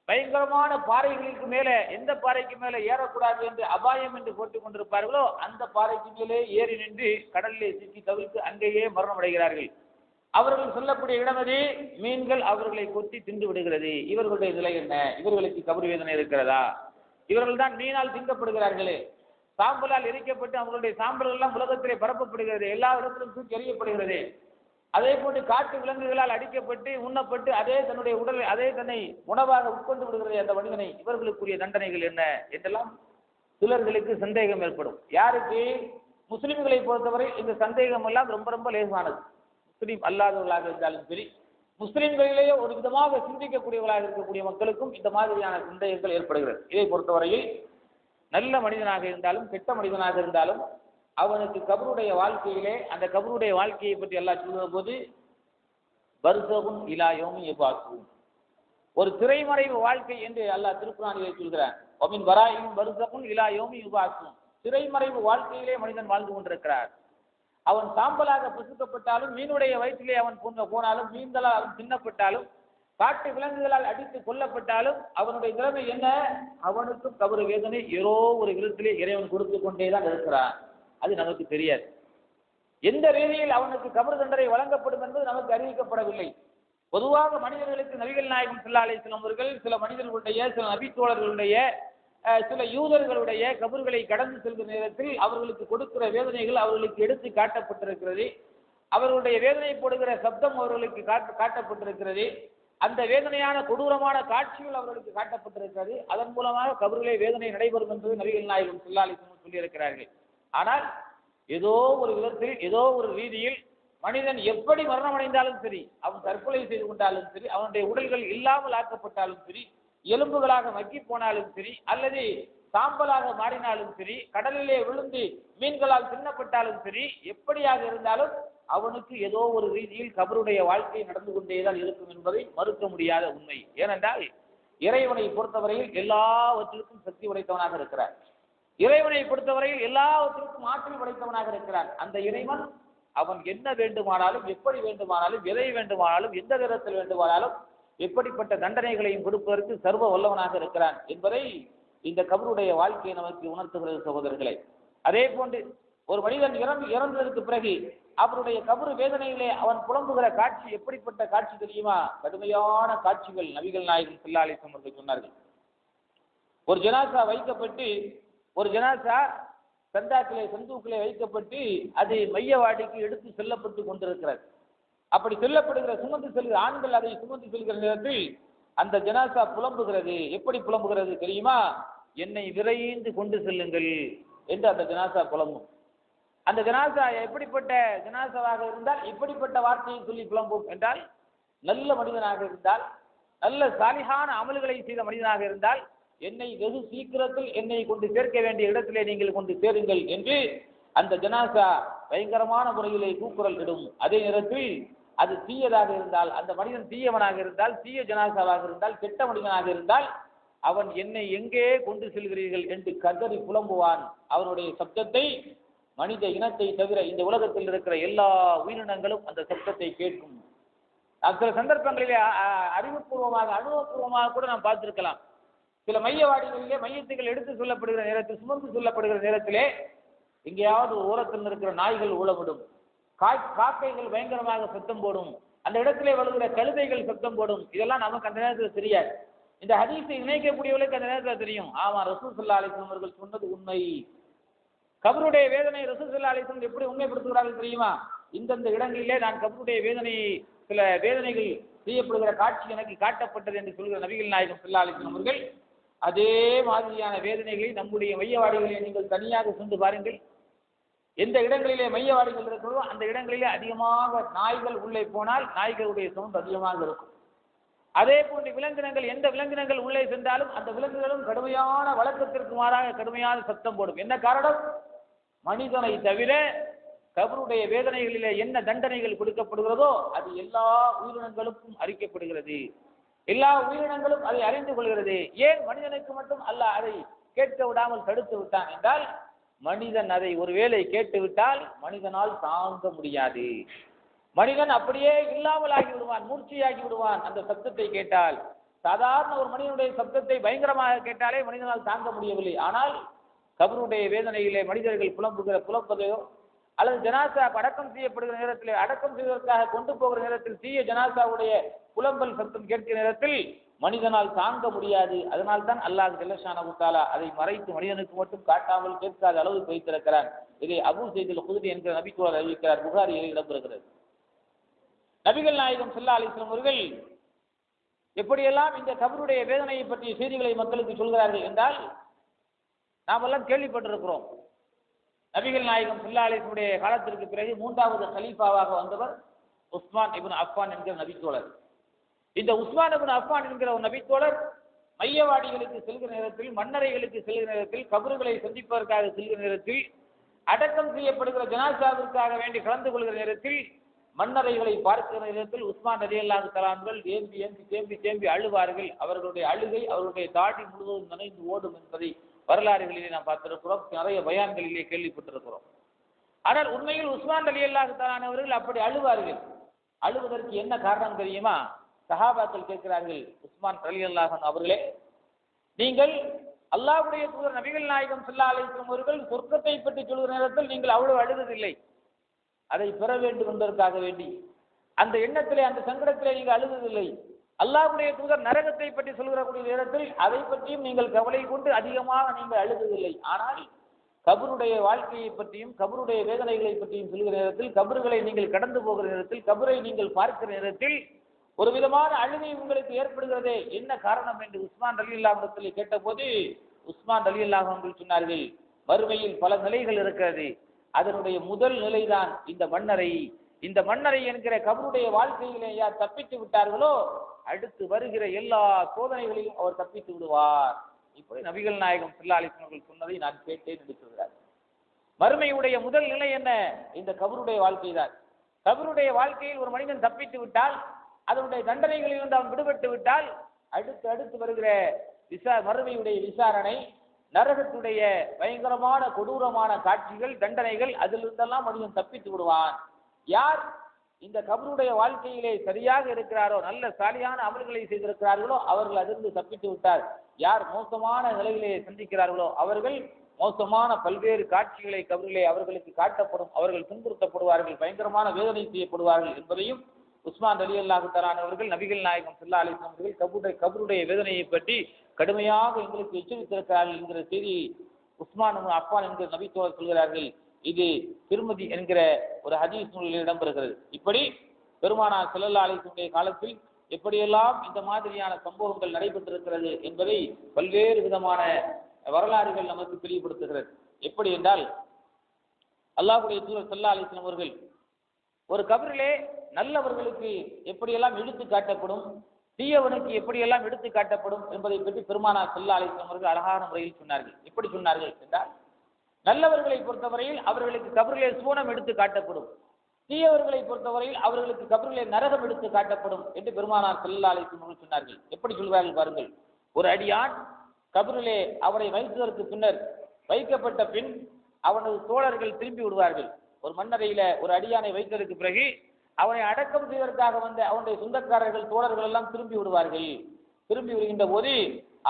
பயங்கரமான பாறைகளுக்கு மேலே, எந்த பாறைக்கு மேலே ஏறக்கூடாது என்று அபாயம் என்று போட்டுக் கொண்டிருப்பார்களோ அந்த பாறைக்கு மேலே ஏறி நின்று கடலிலே சிக்கி தவிர்த்து அங்கேயே மரணம் அடைகிறார்கள். அவர்கள் சொல்லக்கூடிய இடமதி மீன்கள் அவர்களை கொத்தி தின்று விடுகிறது. இவர்களுடைய நிலை என்ன? இவர்களுக்கு கபர் வேதனை இருக்கிறதா? இவர்கள் தான் மீனால் திங்கப்படுகிறார்களே, சாம்பலால் எரிக்கப்பட்டு அவர்களுடைய சாம்பல் எல்லாம் உலகத்திலே பரப்பப்படுகிறது, எல்லா இடத்திலும் தூக்கி எறியப்படுகிறது. அதே போன்று காட்டு விலங்குகளால் அடிக்கப்பட்டு உண்ணப்பட்டு அதே தன்னுடைய உடலை அதே தன்னை உணவாக உட்கொண்டு விடுகிறது அந்த மனிதனை. இவர்களுக்குரிய தண்டனைகள் என்ன என்றெல்லாம் சிலர்களுக்கு சந்தேகம் ஏற்படும். யாருக்கு? முஸ்லிம்களை பொறுத்தவரை இந்த சந்தேகம் எல்லாம் ரொம்ப ரொம்ப லேசானது. முஸ்லீம் அல்லாதவர்களாக இருந்தாலும் சரி, முஸ்லிம்களிலேயே ஒரு விதமாக சிந்திக்கக்கூடியவர்களாக இருக்கக்கூடிய மக்களுக்கும் இந்த மாதிரியான சந்தேகங்கள் ஏற்படுகிறது. இதை பொறுத்தவரையில் நல்ல மனிதனாக இருந்தாலும் கெட்ட மனிதனாக இருந்தாலும் அவனுக்கு கபருடைய வாழ்க்கையிலே அந்த கபருடைய வாழ்க்கையை பற்றி அல்லாஹ் சொல்லுகிற போது பர்ஸகுன் இலா யௌமி யபாஸூன், ஒரு திரைமறைவு வாழ்க்கை என்று அல்லாஹ் திருக்குர்ஆனிலே சொல்கிறான். வமின் வராஇஹிம் பர்ஸகுன் இலா யௌமி யபாஸூன், திரைமறைவு வாழ்க்கையிலே மனிதன் வாழ்ந்து கொண்டிருக்கிறார். அவன் சாம்பலாக புசுக்கப்பட்டாலும், மீனுடைய வயிற்றிலே அவன் போனாலும், மீன்களால் அவன் தின்னப்பட்டாலும், காட்டு விலங்குகளால் அடித்து கொல்லப்பட்டாலும் அவனுடைய நிலைமை என்ன? அவனுக்கும் கபரு வேதனை ஏதோ ஒரு விதத்திலே இறைவன் கொடுத்து கொண்டேதான் இருக்கிறான். அது நமக்கு தெரியாது. எந்த ரீதியில் அவனுக்கு கபரு தண்டனை வழங்கப்படும் என்பது நமக்கு அறிவிக்கப்படவில்லை. பொதுவாக மனிதர்களுக்கு நபிகள் நாயகம் ஸல்லல்லாஹு அலைஹி வஸல்லம் அவர்கள் சில மனிதர்களுடைய, சில நபித்தோழர்களுடைய, சில யூதர்களுடைய கபர்களை கடந்து செல்கிற நேரத்தில் அவர்களுக்கு கொடுக்கிற வேதனைகள் அவர்களுக்கு எடுத்து காட்டப்பட்டிருக்கிறது. அவர்களுடைய வேதனை போடுகிற சப்தம் அவர்களுக்கு காட்டப்பட்டிருக்கிறது. அந்த வேதனையான கொடூரமான காட்சிகள் அவர்களுக்கு காட்டப்பட்டிருக்கிறது. அதன் மூலமாக கபரிலே வேதனை நடைபெறும் என்பது நபிகள் நாயகம் ஸல்லல்லாஹு அலைஹி வஸல்லம் சொல்லியிருக்கிறார்கள். ஆனால் ஏதோ ஒரு விதத்தில், ஏதோ ஒரு ரீதியில் மனிதன் எப்படி மரணம் அடைந்தாலும் சரி, அவன் தற்கொலை செய்து கொண்டாலும் சரி, அவனுடைய உடல்கள் இல்லாமல் ஆக்கப்பட்டாலும் சரி, எலும்புகளாக மக்கி போனாலும் சரி, அல்லது சாம்பலாக மாறினாலும் சரி, கடலிலே விழுந்து மீன்களால் தின்னப்பட்டாலும் சரி, எப்படியாக இருந்தாலும் அவனுக்கு ஏதோ ஒரு ரீதியில் கபருடைய வாழ்க்கை நடந்து கொண்டேதான் இருக்கும் என்பதை மறுக்க முடியாத உண்மை. ஏனென்றால் இறைவனை பொறுத்தவரையில் எல்லாவற்றிற்கும் சக்தி படைத்தவனாக இருக்கிறார். இறைவனை பொறுத்தவரையில் எல்லாவற்றிற்கும் ஆற்றல் படைத்தவனாக இருக்கிறான். அந்த இறைவன் அவன் என்ன வேண்டுமானாலும், எப்படி வேண்டுமானாலும், எதை வேண்டுமானாலும், எந்த விதத்தில் வேண்டுமானாலும், எப்படிப்பட்ட தண்டனைகளையும் கொடுப்பதற்கு சர்வ வல்லவனாக இருக்கிறான் என்பதை இந்த கபருடைய வாழ்க்கையை நமக்கு உணர்த்துகிறது சகோதரர்களே. அதே போன்று ஒரு மனிதன் இறந்ததற்கு பிறகு அவருடைய கபரு வேதனையிலே அவன் புலம்புகிற காட்சி எப்படிப்பட்ட காட்சி தெரியுமா? கடுமையான காட்சிகள் நபிகள் நாயகம் ஸல்லல்லாஹு அலைஹி வஸல்லம் அவர்கள் சொன்னார்கள். ஒரு ஜனாசா வைக்கப்பட்டு, ஒரு ஜனாசா சந்தூக்கிலே வைக்கப்பட்டு அது மையவாடிக்கு எடுத்து செல்லப்பட்டு கொண்டிருக்கிறது. அப்படி செல்லப்படுகிற சுமந்து செல்கிற ஆண்கள் அதை சுமந்து செல்கிற நேரத்தில் அந்த ஜனாசா புலம்புகிறது. எப்படி புலம்புகிறது தெரியுமா? என்னை விரைந்து கொண்டு செல்லுங்கள் என்று அந்த ஜனாசா புலம்பும். அந்த ஜனாசா எப்படிப்பட்ட ஜனாசாவாக இருந்தால் இப்படிப்பட்ட வார்த்தையை சொல்லி புலம்பும் என்றால், நல்ல மனிதனாக இருந்தால், நல்ல சாலிஹான அமல்களை செய்த மனிதனாக இருந்தால், என்னை வெகு சீக்கிரத்தில் என்னை கொண்டு சேர்க்க வேண்டிய இடத்திலே நீங்கள் கொண்டு சேருங்கள் என்று அந்த ஜனாசா பயங்கரமான முறையிலே கூக்குரல் இடும். அதே நேரத்தில் அது தீயதாக இருந்தால், அந்த மனிதன் தீயவனாக இருந்தால், தீய ஜனாசாவாக இருந்தால், கெட்ட மனிதனாக இருந்தால், அவன் என்னை எங்கே கொண்டு செல்கிறீர்கள் என்று கதறி புலம்புவான். அவனுடைய சப்தத்தை மனித இனத்தை தவிர இந்த உலகத்தில் இருக்கிற எல்லா உயிரினங்களும் அந்த சப்தத்தை கேட்கும். சில சந்தர்ப்பங்களிலே அறிவுபூர்வமாக, அனுபவபூர்வமாக கூட நாம் பார்த்திருக்கலாம். சில மையவாடிகளிலே மையத்துகள் எடுத்து சொல்லப்படுகிற நேரத்தில், சுமந்து சொல்லப்படுகிற நேரத்திலே எங்கேயாவது ஓரத்தில் இருக்கிற நாய்கள் ஊழவிடும், காக்கைகள் பயங்கரமாக சத்தம் போடும், அந்த இடத்திலே வருகிற கழுதைகள் சத்தம் போடும். இதெல்லாம் நமக்கு அந்த நேரத்தில் தெரியாது. இந்த ஹதீஸை இணைக்கக்கூடியவர்களுக்கு அந்த நேரத்தில் தெரியும். ஆமா, ரசூல் ஸல்லல்லாஹு அலைஹி வஸல்லம் அவர்கள் சொன்னது உண்மை. கபருடைய வேதனை ரசூல் ஸல்லல்லாஹு அலைஹி வஸல்லம் எப்படி உண்மைப்படுத்துகிறார்கள் தெரியுமா? இந்தந்த இடங்களிலே நான் கபருடைய வேதனையை, சில வேதனைகள் செய்யப்படுகிற காட்சி எனக்கு காட்டப்பட்டது என்று சொல்கிற நபிகள் நாயகம் ஸல்லல்லாஹு அலைஹி வஸல்லம் அவர்கள் அதே மாதிரியான வேதனைகளை நம்முடைய மையவாடிகளிலே நீங்கள் தனியாக சென்று பாருங்கள். எந்த இடங்களிலே மையவாடிகள் இருக்கிறதோ அந்த இடங்களிலே அதிகமாக நாய்கள் உள்ளே போனால் நாய்களுடைய சவுண்ட் அதிகமாக இருக்கும். அதே போன்று விலங்கினங்கள், எந்த விலங்கினங்கள் உள்ளே சென்றாலும் அந்த விலங்குகளும் கடுமையான வழக்கத்திற்கு மாறாக கடுமையான சத்தம் போடும். என்ன காரணம்? மனிதனை தவிர கபருடைய வேதனைகளிலே என்ன தண்டனைகள் கொடுக்கப்படுகிறதோ அது எல்லா உயிரினங்களுக்கும் அறிக்கப்படுகிறது. எல்லா உயிரினங்களும் அதை அறிந்து கொள்கிறது. ஏன் மனிதனுக்கு மட்டும் அல்லாஹ் அதை கேட்க விடாமல் தடுத்து விட்டான் என்றால், மனிதன் அதை ஒருவேளை கேட்டுவிட்டால் மனிதனால் தாங்க முடியாது. மனிதன் அப்படியே இல்லாமல் ஆகி விடுவான், மூர்ச்சையாகி விடுவான். அந்த சப்தத்தை கேட்டால், சாதாரண ஒரு மனிதனுடைய சப்தத்தை பயங்கரமாக கேட்டாலே மனிதனால் தாங்க முடியவில்லை. ஆனால் கபருடைய வேதனையிலே மனிதர்கள் புலம்புவதையோ அல்லது ஜனாசா அடக்கம் செய்யப்படுகிற நேரத்தில், அடக்கம் செய்வதற்காக கொண்டு போகிற நேரத்தில் தீய ஜனாசாவுடைய புலம்பல் சத்தம் கேட்கிற நேரத்தில் மனிதனால் தாங்க முடியாது. அதனால் தான் அல்லாஹ் ஜல்ல ஷானஹு தஆலா அதை மறைத்து மனிதனுக்கு மட்டும் காட்டாமல் கேட்காத அளவுக்கு வைத்திருக்கிறான். இதை அபூ ஸைதுல் குத்ரி என்கிற நபித்தோழர் அறிவிக்கிறார். புகாரியில் இடம்பெறுகிறது. நபிகள் நாயகம் ஸல்லல்லாஹு அலைஹி வஸல்லம் அவர்கள் எப்படியெல்லாம் இந்த கபருடைய வேதனையை பற்றிய செய்திகளை மக்களுக்கு சொல்கிறார்கள் என்றால், நாம் எல்லாம் கேள்விப்பட்டிருக்கிறோம். நபிகள் நாயகம் ஸல்லல்லாஹு அலைஹி வஸல்லம் காலத்திற்கு பிறகு 3வது கலீஃபாவாக வந்தவர் உஸ்மான் இப்னு அஃபான் என்கிற நபித்தோழர். இந்த உஸ்மான் இப்னு அஃபான் என்கிற ஒரு நபித்தோழர் மையவாடிகளுக்கு செல்கிற நேரத்தில், மன்னரைகளுக்கு செல்கிற நேரத்தில், கபறுகளை சந்திப்பதற்காக செல்கிற நேரத்தில் அடக்கம் செய்யப்படுகிற ஜனாசாவிற்காக வேண்டி கலந்து கொள்கிற நேரத்தில் மன்னரைகளை பார்க்கிற நேரத்தில் உஸ்மான் ரலியல்லாஹு தஆலா அன்ஹு ஏம்பி ஏம்பி தேம்பி தேம்பி அழுவார்கள். அவர்களுடைய அழுகை அவருடைய தாடி முழுவதும் நனைந்து ஓடும் என்பதை வரலாறுகளிலே நாம் பார்த்திருக்கிறோம், நிறைய பயான்களிலே கேள்விப்பட்டிருக்கிறோம். ஆனால் உண்மையில் உஸ்மான் ரலியல்லாஹு தஆலா அவர்கள் அப்படி அழுவார்கள். அழுவதற்கு என்ன காரணம் தெரியுமா? சஹாபாக்கள் கேட்கிறார்கள், உஸ்மான் ரலியல்லாஹு அவர்களே, நீங்கள் அல்லாஹ்வுடைய தூதர் நபிகள் நாயகம் ஸல்லல்லாஹு அலைஹி வஸல்லம் அவர்கள் சொர்க்கத்தை பற்றி சொல்கிற நேரத்தில் நீங்கள் அவ்வளவு அழுவதில்லை, அதை பெற வேண்டும் என்பதற்காக வேண்டி அந்த எண்ணத்திலே அந்த சங்கடத்திலே நீங்கள் அழுவதில்லை. அல்லாஹ்வுடைய தூதர் நரகத்தை பற்றி சொல்கிறக்கூடிய நேரத்தில் அதை பற்றியும் நீங்கள் கவலை கொண்டு அதிகமாக நீங்கள் அழுவதில்லை. ஆனால் கபருடைய வாழ்க்கையை பற்றியும் கபருடைய வேதனைகளை பற்றியும் சொல்கிற நேரத்தில், கபர்களை நீங்கள் கடந்து போகிற நேரத்தில், கபரை நீங்கள் பார்க்கிற நேரத்தில் ஒரு விதமான அழுகை உங்களுக்கு ஏற்படுகிறதே, என்ன காரணம் என்று உஸ்மான் ரலியல்லாஹு அன்ஹு கேட்டபோது உஸ்மான் ரலியல்லாஹு அன்ஹு சொன்னார்கள், மறுமையில் பல நிலைகள் இருக்கிறது, அதனுடைய முதல் நிலைதான் இந்த மன்னரை. இந்த மன்னரை என்கிற கபருடைய வாழ்க்கையிலே யார் தப்பித்து விட்டார்களோ அடுத்து வருகிற எல்லா சோதனைகளையும் அவர் தப்பித்து விடுவார். இப்படி நபிகள் நாயகம் ஸல்லல்லாஹு அலைஹி வஸல்லம் அவர்கள் சொன்னதை நான் கேட்டேன் என்று சொல்கிறார். மறுமையுடைய முதல் நிலை என்ன? இந்த கபருடைய வாழ்க்கை தான். கபருடைய வாழ்க்கையில் ஒரு மனிதன் தப்பித்து விட்டால், அதனுடைய தண்டனைகளிலிருந்து அவன் விடுபட்டு விட்டால், அடுத்து வருகிற மறுமையுடைய விசாரணை, நரகத்துடைய பயங்கரமான கொடூரமான காட்சிகள், தண்டனைகள், அதிலிருந்தெல்லாம் மனிதன் தப்பித்து விடுவான். யார் இந்த கபருடைய வாழ்க்கையிலே சரியாக இருக்கிறாரோ, நல்ல சாலியான அமல்களை செய்திருக்கிறார்களோ அவர்கள் அதிலிருந்து தப்பித்து விட்டார். யார் மோசமான நிலையிலே சந்திக்கிறார்களோ அவர்கள் மோசமான பல்வேறு காட்சிகளை கபரிலே அவர்களுக்கு காட்டப்படும், அவர்கள் துன்புறுத்தப்படுவார்கள், பயங்கரமான வேதனை செய்யப்படுவார்கள் என்பதையும் உஸ்மான் ரலியல்லாஹு தஆலா அவர்கள் நபிகள் நாயகம் ஸல்லல்லாஹு அலைஹி வஸல்லம் அவர்கள் கபருடைய வேதனையை பற்றி கடுமையாக எங்களுக்கு எச்சரித்திருக்கிறார்கள் என்கிற செய்தி உஸ்மான் அஃபான் என்கிற நபி தோழர் சொல்கிறார்கள். இது திருமதி என்கிற ஒரு ஹதீஸ் நூலில் இடம்பெறுகிறது. இப்படி பெருமானார் ஸல்லல்லாஹு அலைஹி வஸல்லம் காலத்தில் எப்படியெல்லாம் இந்த மாதிரியான சம்பவங்கள் நடைபெற்றிருக்கிறது என்பதை பல்வேறு விதமான வரலாறுகள் நமக்கு தெளிவுபடுத்துகிறது. எப்படி என்றால், அல்லாஹ்வுடைய தூதர் ஸல்லல்லாஹு அலைஹி வஸல்லம் அவர்கள் ஒரு கபரிலே நல்லவர்களுக்கு எப்படியெல்லாம் எடுத்து காட்டப்படும், தீயவனுக்கு எப்படியெல்லாம் எடுத்து காட்டப்படும் என்பதை பற்றி பெருமானார் ஸல்லல்லாஹு அலைஹி வஸல்லம் அவர்கள் அழகான முறையில் சொன்னார்கள். எப்படி சொன்னார்கள் என்றால், நல்லவர்களை பொறுத்தவரையில் அவர்களுக்கு கபரிலே சூனம் எடுத்து காட்டப்படும், தீயவர்களை பொறுத்தவரையில் அவர்களுக்கு கபரிலே நரகம் எடுத்து காட்டப்படும் என்று பெருமானார் ஸல்லல்லாஹு அலைஹி வஸல்லம் அவர்கள் சொன்னார்கள். எப்படி சொல்வார்கள் பாருங்கள். ஒரு அடியான் கபரிலே அவரை வைத்ததற்கு பின்னர், வைக்கப்பட்ட பின் அவனது தோழர்கள் திரும்பி விடுவார்கள். ஒரு மன்னரையில ஒரு அடியானை வைத்ததற்கு பிறகு அவனை அடக்கம் செய்வதற்காக வந்த அவனுடைய சொந்தக்காரர்கள் தோழர்கள் எல்லாம் திரும்பி விடுவார்கள். திரும்பி வருகின்ற போது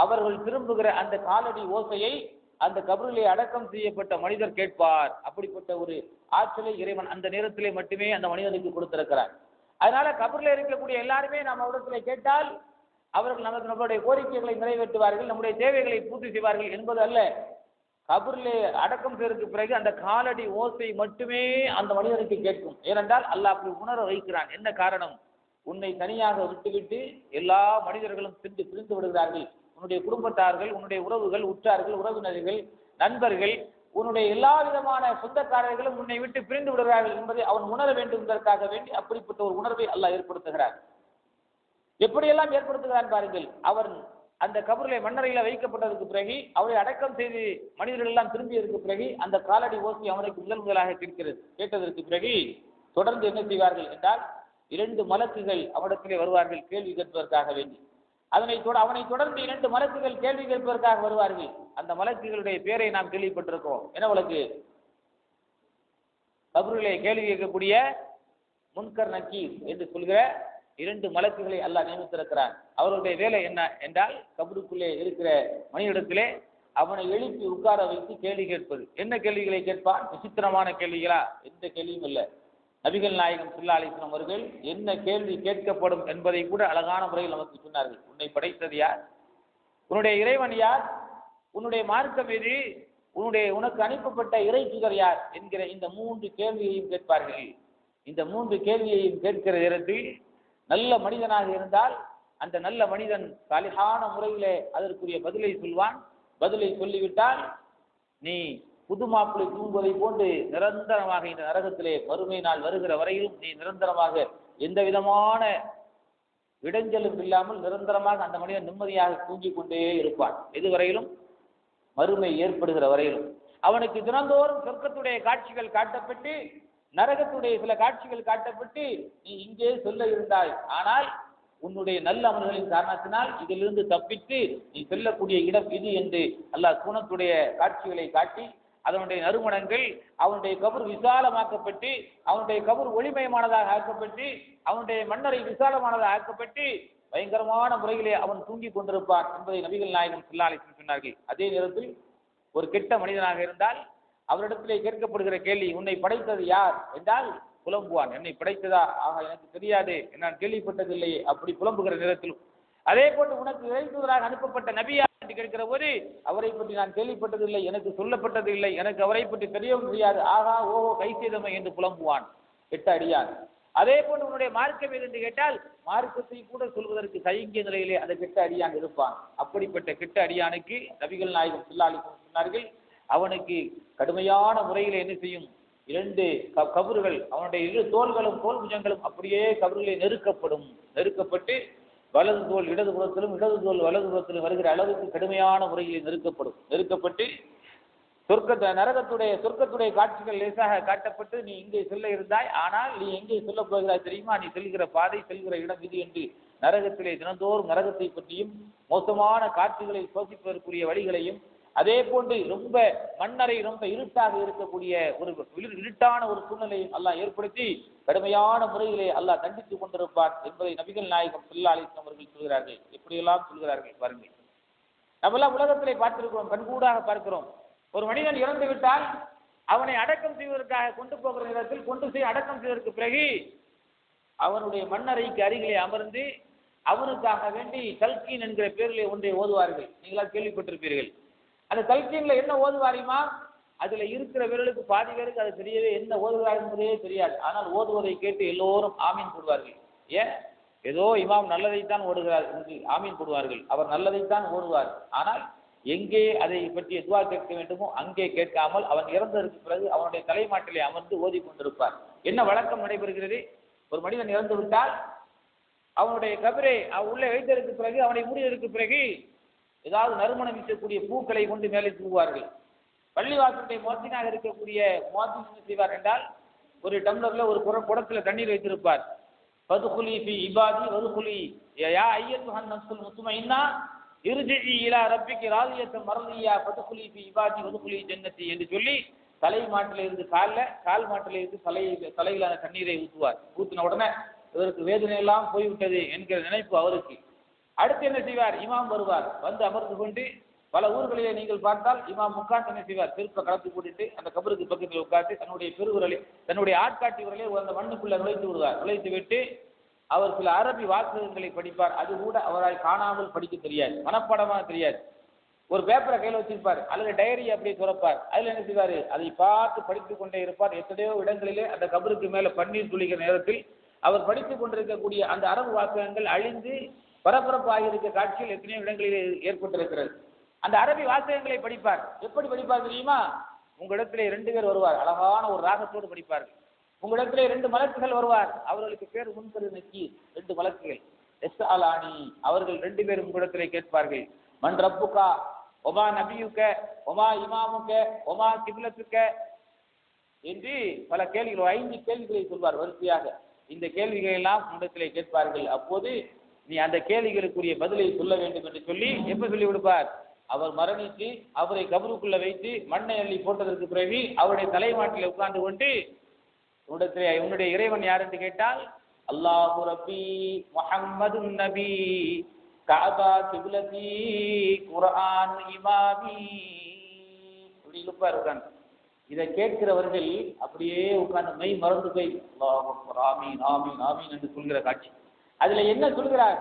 அவர்கள் திரும்புகிற அந்த காலடி ஓசையை அந்த கபரிலே அடக்கம் செய்யப்பட்ட மனிதர் கேட்பார். அப்படிப்பட்ட ஒரு ஆற்றலை இறைவன் அந்த நேரத்திலே மட்டுமே அந்த மனிதனுக்கு கொடுத்திருக்கிறார். அதனால கபரிலே இருக்கக்கூடிய எல்லாருமே நாம் அவரிடத்திலே கேட்டால் அவர்கள் நமக்கு நம்மளுடைய கோரிக்கைகளை நிறைவேற்றுவார்கள், நம்முடைய தேவைகளை பூர்த்தி செய்வார்கள் என்பது அல்ல. கபரிலே அடக்கம் செய்வதற்கு பிறகு அந்த காலடி ஓசை மட்டுமே அந்த மனிதனுக்கு கேட்கும். ஏனென்றால் அல்லாஹ் அப்படி உணர வைக்கிறான். என்ன காரணம்? உன்னை தனியாக விட்டுவிட்டு எல்லா மனிதர்களும் சென்று பிரிந்து விடுகிறார்கள். உன்னுடைய குடும்பத்தார்கள், உன்னுடைய உறவுகள், உற்றார்கள், உறவினர்கள், நண்பர்கள், உன்னுடைய எல்லா விதமான சொந்தக்காரர்களும் உன்னை விட்டு பிரிந்து விடுகிறார்கள் என்பதை அவன் உணர வேண்டும் என்பதற்காக வேண்டி அப்படிப்பட்ட ஒரு உணர்வை அல்லாஹ் ஏற்படுத்துகிறார். எப்படியெல்லாம் ஏற்படுத்துகிறான் பாருங்கள். அவன் அந்த கபரிலே மன்னரையில வைக்கப்பட்டதற்கு பிறகு அவரை அடக்கம் செய்து மனிதர்கள் எல்லாம் திரும்பியதற்கு பிறகு அந்த காலடி ஓசை அவனுக்கு முதலாக கேட்கிறது. கேட்டதற்கு பிறகு தொடர்ந்து என்ன செய்வார்கள் என்றால், 2 மலக்குகள் அவனிடத்திலே வருவார்கள் கேள்வி கேட்பதற்காக வேண்டி. அவனை தொடர்ந்து 2 மலக்குகள் கேள்வி கேட்பதற்காக வருவார்கள். அந்த மலக்குகளுடைய பேரை நாம் கேள்விப்பட்டிருக்கிறோம். என்ன வழக்கு? கபரிலே கேள்வி கேட்கக்கூடிய முன்கர் நக்கீர் என்று சொல்கிற 2 மலக்குகளை அல்லாஹ் நியமித்திருக்கிறான். அவருடைய வேலை என்ன என்றால், கபருக்குள்ளே இருக்கிற மனிதனிடத்திலே அவனை எழுப்பி உட்கார வைத்து கேள்வி கேட்பது. என்ன கேள்விகளை கேட்பான்? விசித்திரமான கேள்விகளா? எந்த கேள்வியும் இல்லை. நபிகள் நாயகம் ஸல்லல்லாஹு அலைஹி வஸல்லம் அவர்கள் என்ன கேள்வி கேட்கப்படும் என்பதை கூட அழகான முறையில் நமக்கு சொன்னார்கள். உன்னை படைத்தது யார்? உன்னுடைய இறைவன் யார்? உன்னுடைய மார்க்கம் எது? உனக்கு அனுப்பப்பட்ட இறை தூதர் யார் என்கிற இந்த 3 கேள்வியையும் கேட்பார்கள். இந்த 3 கேள்வியையும் கேட்கிற நேரத்தில் நல்ல மனிதனாக இருந்தால் அந்த நல்ல மனிதன் சாலிஹான முறையிலே அதற்குரிய பதிலை சொல்வான். பதிலை சொல்லிவிட்டால் நீ புது மாப்பிளை தூங்குவதை போன்று நிரந்தரமாக இந்த நரகத்திலே மறுமை நாள் வருகிற வரையிலும் நீ நிரந்தரமாக எந்த விதமான இடைஞ்சலும் இல்லாமல் நிரந்தரமாக அந்த மனிதன் நிம்மதியாக தூங்கிக் கொண்டே இருப்பான். எதுவரையிலும்? மறுமை ஏற்படுகிற வரையிலும். அவனுக்கு தினந்தோறும் சொர்க்கத்துடைய காட்சிகள் காட்டப்பட்டு நரகத்துடைய சில காட்சிகள் காட்டப்பட்டு நீ இங்கே சொல்ல இருந்தாய், ஆனால் உன்னுடைய நல்ல அமல்களின் காரணத்தினால் இதிலிருந்து தப்பித்து நீ செல்லக்கூடிய இடம் இது என்று அல்லாஹ் சூனத்துடைய காட்சிகளை காட்டி அதனுடைய நறுமணங்கள் அவனுடைய கபர் விசாலமாக்கப்பட்டு அவனுடைய கபர் ஒளிமயமானதாக ஆக்கப்பட்டு அவனுடைய மன்னரை விசாலமானதாக ஆக்கப்பட்டு பயங்கரமான முறையிலே அவன் தூங்கிக் கொண்டிருப்பான் என்பதை நபிகள் நாயகம் ஸல்லல்லாஹு அலைஹி வஸல்லம் சொன்னார்கள். அதே நேரத்தில் ஒரு கெட்ட மனிதனாக இருந்தால் அவரிடத்திலே கேட்கப்படுகிற கேள்வி, உன்னை படைத்தது யார் என்றால் புலம்புவான். என்னை படைத்ததா? ஆக எனக்கு தெரியாது, நான் கேள்விப்பட்டதில்லையே, அப்படி புலம்புகிற நேரத்திலும் அதே போன்று உனக்கு இறைத்தூதராக அனுப்பப்பட்ட நபியா என்று கேட்கிற போது அவரை பற்றி நான் கேள்விப்பட்டதில்லை, எனக்கு சொல்லப்பட்டது இல்லை, எனக்கு அவரை பற்றி தெரியவும் தெரியாது, ஆகா ஓஹோ கை செய்தமை என்று புலம்புவான் கெட்ட அடியான். அதே போன்று உன்னுடைய மார்க்கம் எது என்று கேட்டால் மார்க்கத்தை கூட சொல்வதற்கு தயங்கிய நிலையிலே அந்த கெட்ட அடியான் இருப்பான். அப்படிப்பட்ட கெட்ட அடியானுக்கு நபிகள் நாயகம் ஸல்லல்லாஹு அலைஹி வஸல்லம் சொன்னார்கள், அவனுக்கு கடுமையான முறையில் என்ன செய்யும், 2 கபறுகள், அவனுடைய 2 தோள்களும் தோல் புஜங்களும் அப்படியே கபறுகளை நெருக்கப்பட்டு வலது தோல் இடது புறத்திலும் இடது தோல் வலது புறத்திலும் வருகிற அளவுக்கு கடுமையான முறையில் நெருக்கப்பட்டு சொர்க்கத்துடைய காட்சிகள் லேசாக காட்டப்பட்டு நீ இங்கே சொல்ல இருந்தாய், ஆனால் நீ எங்கே சொல்ல போகிறாய் தெரியுமா, நீ செல்கிற பாதை செல்கிற இடம் இது என்று நரகத்திலே தினந்தோறும் நரகத்தை பற்றியும் மோசமான காட்சிகளை சோசிப்பதற்குரிய வழிகளையும் அதே போன்று ரொம்ப மன்னரை ரொம்ப இருட்டாக இருக்கக்கூடிய ஒரு இருட்டான ஒரு சூழ்நிலையை அல்லாஹ் ஏற்படுத்தி கடுமையான முறையிலே அல்லாஹ் தண்டித்துக் கொண்டிருப்பார் என்பதை நபிகள் நாயகம் ஸல்லல்லாஹு அலைஹி வஸல்லம் அவர்கள் சொல்கிறார்கள். எப்படியெல்லாம் சொல்கிறார்கள் பாருங்கள். நம்மெல்லாம் உலகத்திலே பார்த்திருக்கிறோம், கண்கூடாக பார்க்கிறோம். ஒரு மனிதன் இறந்து விட்டால் அவனை அடக்கம் செய்வதற்காக கொண்டு போகிற நேரத்தில் அடக்கம் செய்வதற்கு பிறகு அவனுடைய மன்னரைக்கு அருகிலே அமர்ந்து அவனுக்காக வேண்டி தல்கீன் என்கிற பேரிலே ஒன்றை ஓதுவார்கள். நீங்களால் கேள்விப்பட்டிருப்பீர்கள். அந்த தல்கீன்ல என்ன ஓதுவாரியுமா, அதுல இருக்கிற பேர்களுக்கு பாதி பேருக்கு அது தெரியவே, என்ன ஓதுவார் என்பதே தெரியாது. ஆனால் ஓதுவதை கேட்டு எல்லோரும் ஆமீன் போடுவார்கள். ஏன், ஏதோ இமாம் நல்லதைத்தான் ஓடுகிறார் என்று ஆமீன் போடுவார்கள். அவர் நல்லதைத்தான் ஓடுவார். ஆனால் எங்கே அதை பற்றி துஆ கேட்க வேண்டுமோ அங்கே கேட்காமல் அவன் இறந்ததற்கு பிறகு அவனுடைய தலைமாட்டிலே அமர்ந்து ஓதி கொண்டிருப்பார். என்ன வழக்கம் நடைபெறுகிறது, ஒரு மனிதன் இறந்து விட்டால் அவனுடைய கபரை உள்ளே வைத்ததற்கு பிறகு அவனை மூடியதற்கு பிறகு ஏதாவது நறுமணம் வீசக்கூடிய பூக்களை கொண்டு மேலே தூவார்கள். பள்ளிவாசலுடைய முஅத்தினாக இருக்கக்கூடிய முஅத்தின் என்ன செய்வார் என்றால், ஒரு டம்ளர்ல ஒரு குடத்துல தண்ணீர் வைத்திருப்பார். ஃபதுகுலி ஃபி இபாதி வதுகுலி யா அய்யத்துஹன் நஃப்ஸுல் முத்மஇன்னா இர்ஜிஇ இலா ரப்பிகி ராதியத்தன் மர்தியா ஃபதுகுலி ஃபி இபாதி வதுகுலி ஜன்னதி என்று சொல்லி தலை மாட்டில இருந்து கால் மாட்டில இருந்து தலையிலான தண்ணீரை ஊற்றின உடனே இவருக்கு வேதனை எல்லாம் போய்விட்டது என்கிற நினைப்பு அவருக்கு. அடுத்து என்ன செய்வார், இமாம் வருவார். வந்து அமர்ந்து கொண்டு பல ஊர்களிலே நீங்கள் பார்த்தால் இமாம் உட்கார்ந்து என்ன செய்வார், திருப்ப கலந்து போட்டுட்டு அந்த கபருக்கு பக்கத்தில் உட்கார்ந்து தன்னுடைய பெருவிரலை தன்னுடைய ஆட்காட்டி விரலை அந்த மண்ணுக்குள்ள நுழைத்து விட்டு அவர் சில அரபி வாசகங்களை படிப்பார். அது கூட அவரால் காணாமல் படிக்க தெரியாது, மனப்பாடமாக தெரியாது. ஒரு பேப்பரை கையில் வச்சிருப்பார் அல்லது டைரி அப்படியே துறப்பார். அதில் என்ன செய்வார், அதை பார்த்து படித்துக் கொண்டே இருப்பார். எத்தனையோ இடங்களிலே அந்த கபருக்கு மேல பன்னீர் துளிக்கிற நேரத்தில் அவர் படித்துக் கொண்டிருக்கக்கூடிய அந்த அரபு வாசகங்கள் அழிந்து பரபரப்பாக இருக்க காட்சிகள் எத்தனையோ இடங்களில் ஏற்பட்டிருக்கிறது. அந்த அரபி வாசகங்களை படிப்பார். எப்படி படிப்பார் தெரியுமா, உங்களிடத்திலே 2 பேர் வருவார், அழகான ஒரு ராகத்தோடு படிப்பார்கள். உங்களிடத்திலே 2 மலக்குகள் வருவார், அவர்களுக்கு பேர் முன்கரு நக்கீர், 2 மலக்குகள் எஸ்அலானி, அவர்கள் 2 பேரும் உங்களிடத்திலே கேட்பார்கள், மன் ரப்புகா ஒமா நபியுக்க ஒமா இமாமுக்க ஒமா கிப்லத்துக்க என்று பல கேள்விகள், 5 கேள்விகளை சொல்வார் வரிசையாக. இந்த கேள்விகள் எல்லாம் உங்களிடத்திலே கேட்பார்கள். அப்போது நீ அந்த கேள்விகளுக்குரிய பதிலை சொல்ல வேண்டும் என்று சொல்லி எப்ப சொல்லி விடுப்பார், அவர் மரணித்து அவரை கபருக்குள்ள வைத்து மண்ணை அள்ளி போட்டதற்கு பிறகு அவருடைய தலைமாட்டில் உட்கார்ந்து கொண்டு உன்னுடைய இறைவன் யார் என்று கேட்டால், அல்லாஹு ரப்பி முஹம்மது நபி கஅபா கிப்லதி குர்ஆன் இமாமி இப்படி இருப்பார் உட்கார்ந்து. இதை கேட்கிறவர்கள் அப்படியே உட்கார்ந்து மெய் மறந்து போய் அல்லாஹு அக்பர் ஆமீன் ஆமீன் ஆமீன் என்று சொல்கிற காட்சி. அதுல என்ன சொல்கிறார்,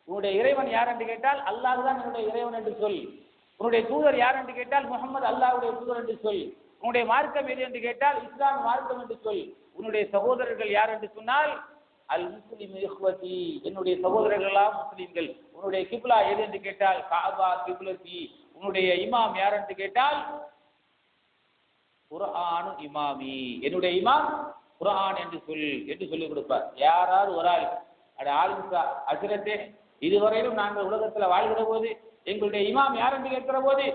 உன்னுடைய இறைவன் யார் என்று கேட்டால் அல்லாஹ் தான் என்னுடைய இறைவன் என்று சொல். உன்னுடைய தூதர் யார் என்று கேட்டால் முகமது அல்லாஹ்வுடைய தூதர் என்று சொல். உன்னுடைய மார்க்கம் எது என்று கேட்டால் இஸ்லாம் மார்க்கம் என்று சொல். உன்னுடைய சகோதரர்கள் யார் என்று சொன்னால் அல் முஸ்லிம் இஹ்வதி, என்னுடைய சகோதரர்களாம் முஸ்லிம்கள். உன்னுடைய கிப்லா எது என்று கேட்டால் கஅபா கிப்லதி. உன்னுடைய இமாம் யார் என்று கேட்டால் குர்ஆன் இமாமி, என்னுடைய இமாம் குர்ஆன் என்று சொல்லிக் கொடுப்பார். யாராவது ஒரு ஆள் அட ஆலிம்சா அஜரத்தே, இதுவரையிலும் நாங்கள் உலகத்தில் வாழ்கிற போது எங்களுடைய இமாம் யார் என்று கேட்கிற போது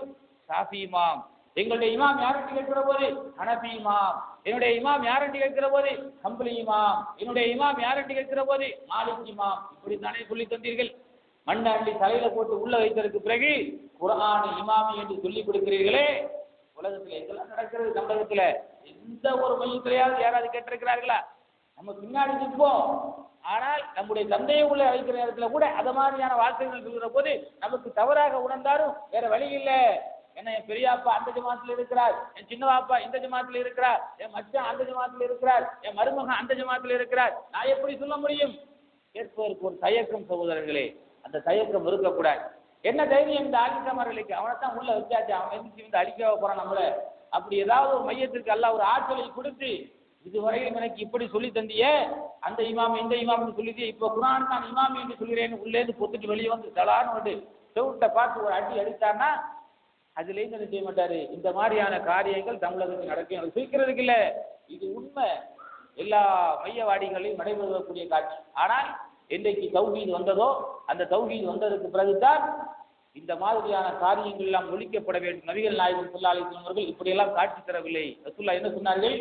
ஷாஃபி இமாம், எங்களுடைய இமாம் யாரென்று கேட்கிற போது ஹனபி இமாம், என்னுடைய இமாம் யாரென்று கேட்கிற போது ஹம்பலி இமாம், என்னுடைய இமாம் யாரென்று கேட்கிற போது மாலிக் இமாம், இப்படி தானே சொல்லி தந்தீர்கள். மண்ணை அள்ளி தலையில போட்டு உள்ள வைத்ததற்கு பிறகு குர்ஆன் இமாமி என்று சொல்லிக் கொடுக்கிறீர்களே. உலகத்துல இதெல்லாம் நடக்கிறது. தமிழகத்துல எந்த ஒரு மையத்திலேயாவது யாராவது கேட்டிருக்கிறார்களா? நம்ம பின்னாடி நிற்போம், ஆனால் நம்முடைய தந்தையை உள்ள அழைக்கிற நேரத்துல கூட அத மாதிரியான வார்த்தைகள் சொல்கிற போது நமக்கு தவறாக உணர்ந்தாலும் வேற வழி இல்லை. ஏன்னா என் பெரியாப்பா அந்த ஜமாத்துல இருக்கிறார், என் சின்னவாப்பா இந்த ஜமாத்துல இருக்கிறார், என் மச்சான் அந்த ஜமாத்துல இருக்கிறார், என் மருமகன் அந்த ஜமாத்துல இருக்கிறார், நான் எப்படி சொல்ல முடியும்? கேட்பதற்கு ஒரு தயக்கம் சகோதரர்களே, அந்த தயக்கம் இருக்கக்கூடாது. என்ன தைரியம் இந்த ஆதிக்கமார்களுக்கு? அவனை தான் உள்ள வச்சாச்சு, அவன் எந்திரிச்சு வந்து அழிக்க போறான் நம்மள. அப்படி ஏதாவது ஒரு மையத்திற்கு அல்லாஹ் ஒரு ஆற்றலை கொடுத்து இதுவரையில் எனக்கு இப்படி சொல்லி தந்தியே, அந்த இமாம் இந்த இமாம்னு சொல்லிட்டு இப்போ குர்ஆன் தான் இமாமி என்று சொல்கிறேன்னு உள்ளேருந்து பொத்துட்டு வெளியே வந்து தலான்னு வந்து செவுட்டை பார்த்து ஒரு அடி அடித்தார்னா அதுலேருந்து என்ன செய்ய மாட்டாரு. இந்த மாதிரியான காரியங்கள் தமிழகத்தில் நடக்கும் சீக்கிறதுக்கு இல்லை, இது உண்மை. எல்லா மையவாடிகளையும் நடைபெறக்கூடிய காட்சி. ஆனால் என்றைக்கு தௌஹீத் வந்ததோ அந்த தௌஹீத் வந்ததற்கு பிறகுதான் இந்த மாதிரியான காரியங்கள் எல்லாம் ஒழிக்கப்பட வேண்டும். நபிகள் நாயகம் ஸல்லல்லாஹு அலைஹி வஸல்லம் அவர்கள் இப்படியெல்லாம் காட்சி தரவில்லை. ரசூலுல்லாஹ் என்ன சொன்னார்கள்?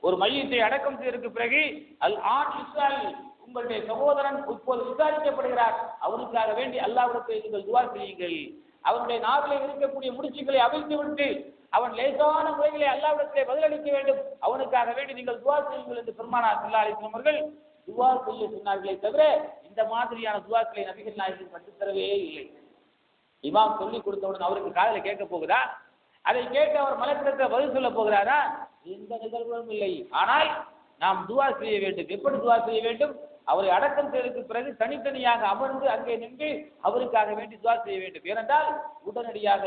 ஒரு மையத்தை அடக்கம் செய்வதற்கு பிறகு அல் ஆன் இஸ்ரால், உங்களுடைய சகோதரன் இப்போது விசாரிக்கப்படுகிறார், அவனுக்காக வேண்டி அல்லாஹ்விடத்தில் நீங்கள் துஆ செய்யுங்கள். அவனுடைய நாவிலே இருக்கக்கூடிய முடிச்சுகளை அவிழ்த்து விட்டு அவன் லேசான முறைகளை அல்லாஹ்விடத்திலே பதிலளிக்க வேண்டும், அவனுக்காக வேண்டி நீங்கள் துஆ செய்யுங்கள் என்று பெருமானார் ஸல்லல்லாஹு அலைஹி வஸல்லம் அவர்கள் துஆ செய்ய சொன்னார்களே தவிர இந்த மாதிரியான துஆக்களை நபிகள் நாயகம் கற்றுத்தரவே இல்லை. இமாம் சொல்லி கொடுத்தவுடன் அவருக்கு காதில் கேட்க போகுதா? அதை கேட்டு அவர் மலக்கிடத்தை பதில் சொல்ல போகிறாரா? எந்த நிகழ்வுகளும் இல்லை. ஆனால் நாம் துஆ செய்ய வேண்டும். எப்படி துஆ செய்ய வேண்டும்? அவரை அடக்கம் செய்ததற்கு பிறகு தனித்தனியாக அமர்ந்து அங்கே நின்று அவருக்காக வேண்டி துஆ செய்ய வேண்டும். ஏனென்றால் உடனடியாக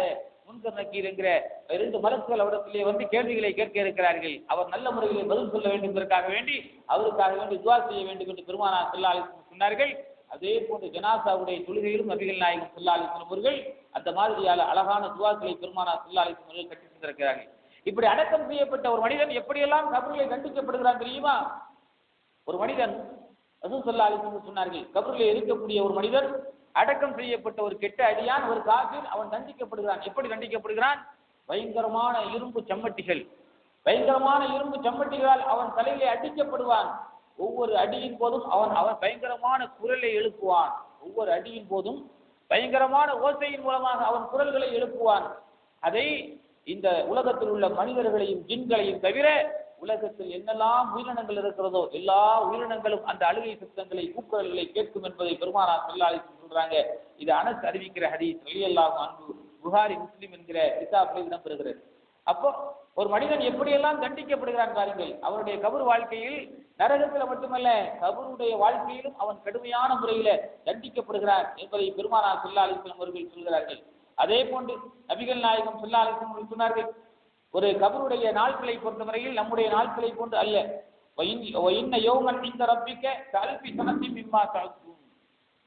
முன்கர் நக்கீர் என்கிற 2 மலக்குகள் அவரிடத்திலே வந்து கேள்விகளை கேட்க இருக்கிறார்கள். அவர் நல்ல முறையில் பதில் சொல்ல வேண்டும் என்பதற்காக வேண்டி அவருக்காக வேண்டி துஆ செய்ய வேண்டும் என்று பெருமானார் ஸல்லல்லாஹு அலைஹி வஸல்லம் சொன்னார்கள். அதே போன்று ஜனாசாவுடைய தொழுகையிலும் நபிகள் நாயகம் ஸல்லல்லாஹு அலைஹி வஸல்லம் அவர்கள் அந்த மாதிரியான அழகான துஆக்களை பெருமானார் ஸல்லல்லாஹு அலைஹி வஸல்லம் அவர்கள் கற்றுத் தந்திருக்கிறார்கள். இப்படி அடக்கம் செய்யப்பட்ட ஒரு மனிதன் எப்படியெல்லாம் கபரிலே தண்டிக்கப்படுகிறான் தெரியுமா? ஒரு மனிதன் ரசூல் ஸல்லல்லாஹு அலைஹி வஸல்லம் சொன்னார்கள், கபரிலே இருக்கக்கூடிய ஒரு மனிதன் அடக்கம் செய்யப்பட்ட ஒரு கெட்ட அடியான், ஒரு காஃபிர், அவன் தண்டிக்கப்படுகிறான். எப்படி தண்டிக்கப்படுகிறான்? பயங்கரமான இரும்பு சம்மட்டிகளால் அவன் தலையிலே அடிக்கப்படுவான். ஒவ்வொரு அடியின் போதும் அவன் பயங்கரமான குரலை எழுப்புவான். ஒவ்வொரு அடியின் போதும் பயங்கரமான ஓசையின் மூலமாக அவன் குரல்களை எழுப்புவான். அதை இந்த உலகத்தில் உள்ள மனிதர்களையும் ஜின்களையும் தவிர உலகத்தில் என்னெல்லாம் உயிரினங்கள் இருக்கிறதோ எல்லா உயிரினங்களும் அந்த அழுகை சத்தங்களை கூக்குரல்களை கேட்கும் என்பதை பெருமானார் ஸல்லல்லாஹு அலைஹி வஸல்லம் சொல்றாங்க. இது அனஸ் அறிவிக்கிற ஹதீஸ், ரலியல்லாஹு அன்ஹு, புகாரி, முஸ்லிம் என்கிற கிதாபில் இடம்பெறுகிறது. அப்போ ஒரு மனிதன் எப்படியெல்லாம் தண்டிக்கப்படுகிறான் பாருங்கள். அவருடைய கபர் வாழ்க்கையில் நரகத்தில் மட்டுமல்ல கபருடைய வாழ்க்கையிலும் அவன் கடுமையான முறையில தண்டிக்கப்படுகிறான் என்பதை பெருமானார் ஸல்லல்லாஹு அலைஹி வஸல்லம் அவர்கள் சொல்கிறார்கள். அதே போன்று நபிகள் நாயகம் ஸல்லல்லாஹு அலைஹி வஸல்லம் சொன்னார்கள், ஒரு கபருடைய நாட்களை பொறுத்தவரையில் நம்முடைய நாட்களை போன்று அல்ல. இன்ன யௌமன் இன்த ரப்பிக கல்பி சனத்தின் மிம்மா தஅதுன்,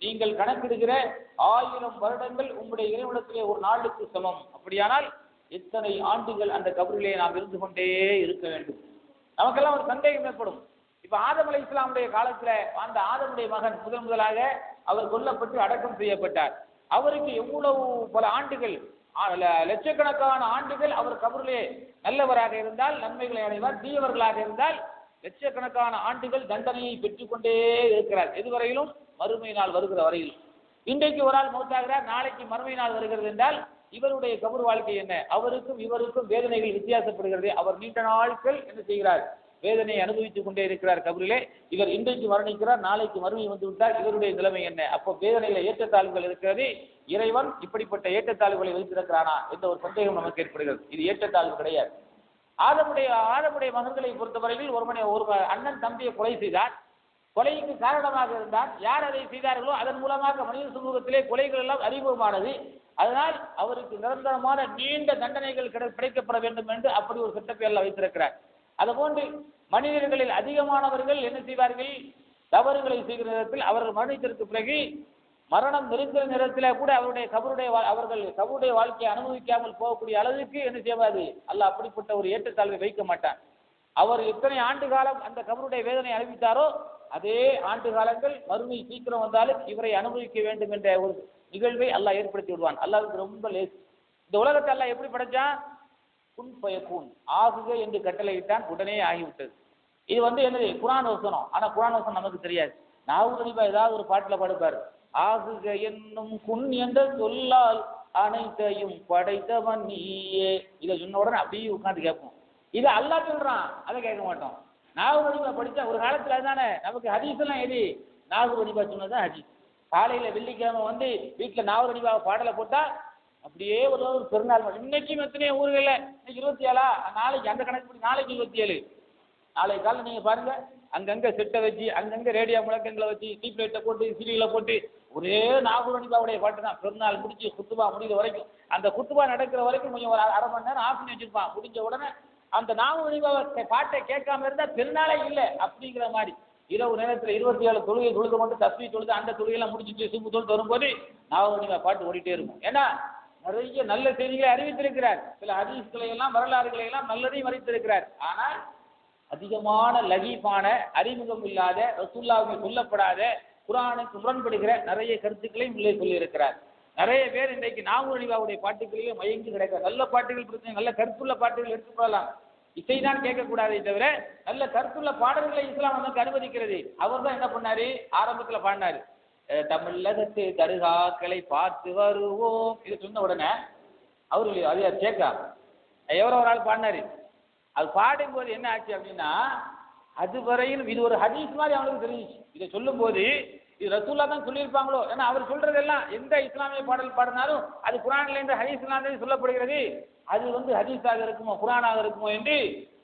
நீங்கள் கணக்கிடுகிற 1000 வருடங்கள் உங்களுடைய இறைவனிடத்திலே ஒரு நாளுக்கு சமம். அப்படியானால் எத்தனை ஆண்டுகள் அந்த கபரிலே நாம் இருந்து கொண்டே இருக்க வேண்டும்? நமக்கெல்லாம் ஒரு சந்தேகம் ஏற்படும். இப்ப ஆதம் அலைஹிஸ்ஸலாமுடைய காலத்துல அந்த ஆதமுடைய மகன் முதலாக அவர் கொல்லப்பட்டு அடக்கம் செய்யப்பட்டார். அவருக்கு எவ்வளவு பல ஆண்டுகள், லட்சக்கணக்கான ஆண்டுகள் அவர் கபரிலே நல்லவராக இருந்தால் நன்மைகளை அடைவார், தீயவர்களாக இருந்தால் லட்சக்கணக்கான ஆண்டுகள் தண்டனையை பெற்றுக்கொண்டே இருக்கிறார். எதுவரையிலும்? மறுமை நாள் வருகிற வரையிலும். இன்றைக்கு ஒரு ஆள் மௌத்தாகிறார், நாளைக்கு மறுமை நாள் வருகிறது என்றால் இவருடைய கபர் வாழ்க்கை என்ன? அவருக்கும் இவருக்கும் வேதனைகள் வித்தியாசப்படுகிறது. அவர் நீண்ட நாட்கள் என்ன செய்கிறார்? வேதனையை அனுபவித்துக் கொண்டே இருக்கிறார் கபரிலே. இவர் இன்றைக்கு மரணிக்கிறார், நாளைக்கு மறுமை வந்து விட்டார். இவருடைய நிலைமை என்ன? அப்போ வேதனையில ஏற்றத்தாழ்வுகள் இருக்கிறது. இறைவன் இப்படிப்பட்ட ஏற்றத்தாழ்வுகளை வைத்திருக்கிறானா என்ற ஒரு சந்தேகம் நமக்கு ஏற்படுகிறது. இது ஏற்றத்தாழ்வு கிடையாது. ஆதமுடைய மகன்களை பொறுத்தவரையில் ஒரு அண்ணன் தம்பியை கொலை செய்தார். கொலைக்கு காரணமாக இருந்தார். யார் அதை செய்தார்களோ அதன் மூலமாக மனித சமூகத்திலே கொலைகள் எல்லாம் அறிமுகமானது. அதனால் அவருக்கு நிரந்தரமான நீண்ட தண்டனைகள் கிடைக்கப்பட வேண்டும் என்று அப்படி ஒரு சட்டப்பேரில் வைத்திருக்கிறார். அதுபோன்று மனிதர்களில் அதிகமானவர்கள் என்ன செய்வார்கள்? தவறுகளை செய்கிற நேரத்தில் அவர்கள் மரணித்திற்கு பிறகு மரணம் நெருங்கிற நேரத்தில் கூட அவர்கள் கபருடைய வாழ்க்கையை அனுபவிக்காமல் போகக்கூடிய அளவுக்கு என்ன செய்வாது? அல்லாஹ் அப்படிப்பட்ட ஒரு ஏற்றத்தாழ்வை வைக்க மாட்டான். அவர் எத்தனை ஆண்டு காலம் அந்த கபருடைய வேதனை அனுபவித்தாரோ அதே ஆண்டு காலங்கள் மறுமை சீக்கிரம் வந்தாலும் இவரை அனுபவிக்க வேண்டும் என்ற ஒரு நிகழ்வை அல்லாஹ் ஏற்படுத்தி விடுவான். அல்லாஹ்வுக்கு ரொம்ப லேசு. இந்த உலகத்தை அல்லாஹ் எப்படி படைச்சான்? குன் ஃபயகூன், ஆகுக என்று கட்டளையிட்டான், உடனே ஆகிவிட்டது. இது என்னது குர்ஆன் வசனம். ஆனா குர்ஆன் வசனம் நமக்கு தெரியாது. நாவூர் ரலிபா ஏதாவது ஒரு பாட்டுல பாடுப்பாரு, ஆகுக என்னும் குன் என்ற சொல்லால் அனைத்தையும் படைத்தவன் நீயே. இதை சொன்ன உடனே அப்படியே உட்காந்து கேட்போம். இது அல்லாஹ் சொல்றான், அதை கேட்க மாட்டோம். நாவூர் ரலிபா படிச்சா ஒரு காலத்துல அதுதானே நமக்கு ஹதீஸ் எல்லாம். எது நாவூர் ரலிபா சொன்னதான் ஹதீஸ். காலையில வெள்ளிக்கிழமை வீட்டுல நாவூர் ரலிபா பாடலை போட்டா அப்படியே ஒரு பெருநாள். இன்னைக்கும் எத்தனையோ ஊர்கள இன்னைக்கு 27, நாளைக்கு அந்த கணக்கு, நாளைக்கு 27. நாளை காலம் நீங்க பாருங்க, அங்கங்க செட்டை வச்சு, அங்கங்க ரேடியோ முழக்கங்களை வச்சு, டீப் லைட்டை போட்டு, சீரியலை போட்டு, ஒரே நாகூர் ரலிபாவுடைய பாட்டு தான். பெருநாள் முடிச்சு குத்துபா முடிகிற வரைக்கும், அந்த குத்துபா நடக்கிற வரைக்கும் கொஞ்சம் ஒரு அரை மணி நேரம் ஆஃப் பண்ணி வச்சிருப்பான். முடிஞ்ச உடனே அந்த நாகூர் ரலிபாவை பாட்டை கேட்காம இருந்தா பெருநாளே இல்லை அப்படிங்கிற மாதிரி. இரவு நேரத்தில் 27 தொழுகை தொழுது கொண்டு தஸ்பீஹ் தொழுது அந்த தொழுகையெல்லாம் முடிச்சுட்டு சுப்பு தொழுது வரும்போது நாகூர் ரலிபா பாட்டு ஓடிட்டே இருக்கும். ஏன்னா நிறைய நல்ல செய்திகளை அறிவித்திருக்கிறார். சில ஹதீஸ்களை எல்லாம், வரலாறுகளை எல்லாம் நல்லதையும் அறிவித்திருக்கிறார். ஆனால் அதிகமான லகீஃபான, அறிமுகம் இல்லாத, ரசூலுல்லாஹ்வுக்கு சொல்லப்படாத, குர்ஆனுக்கு முரண்படுகிற நிறைய கருத்துக்களையும் உள்ளே சொல்லியிருக்கிறார். நிறைய பேர் இன்றைக்கு நாகூர் ரலிபாவுடைய பாட்டுகளிலே மயங்கி கிடக்க. நல்ல பாட்டுகள் பிரச்சனை, நல்ல கருத்துள்ள பாட்டுகள் எடுத்துக்கொள்ளலாம். இசைதான் கேட்கக்கூடாதே தவிர நல்ல கருத்துள்ள பாடல்களை இஸ்லாம் நமக்கு அனுமதிக்கிறது. அவர் தான் என்ன பண்ணாரு, ஆரம்பத்தில் பாடினாரு, தமிழகத்து தர்காக்களை பார்த்து வருவோம். இது சொன்ன உடனே அவரு அதை கேட்கா எவரோ ஒரு ஆள் பாடினாரு. அது பாடும்போது என்ன ஆச்சு அப்படின்னா, அதுவரையும் இது ஒரு ஹதீஸ் மாதிரி அவனுக்கு தெரிஞ்சிச்சு. இதை சொல்லும் போது இது ரசூலுல்லாஹ் தான் சொல்லியிருப்பாங்களோ, ஏன்னா அவர் சொல்றதெல்லாம் எந்த இஸ்லாமிய பாடல் பாடினாலும் அது குர்ஆன்ல இருந்து ஹதீஸ்லாம் சொல்லப்படுகிறது. அது ஹதீஸாக இருக்குமோ குர்ஆனாக இருக்குமோ என்று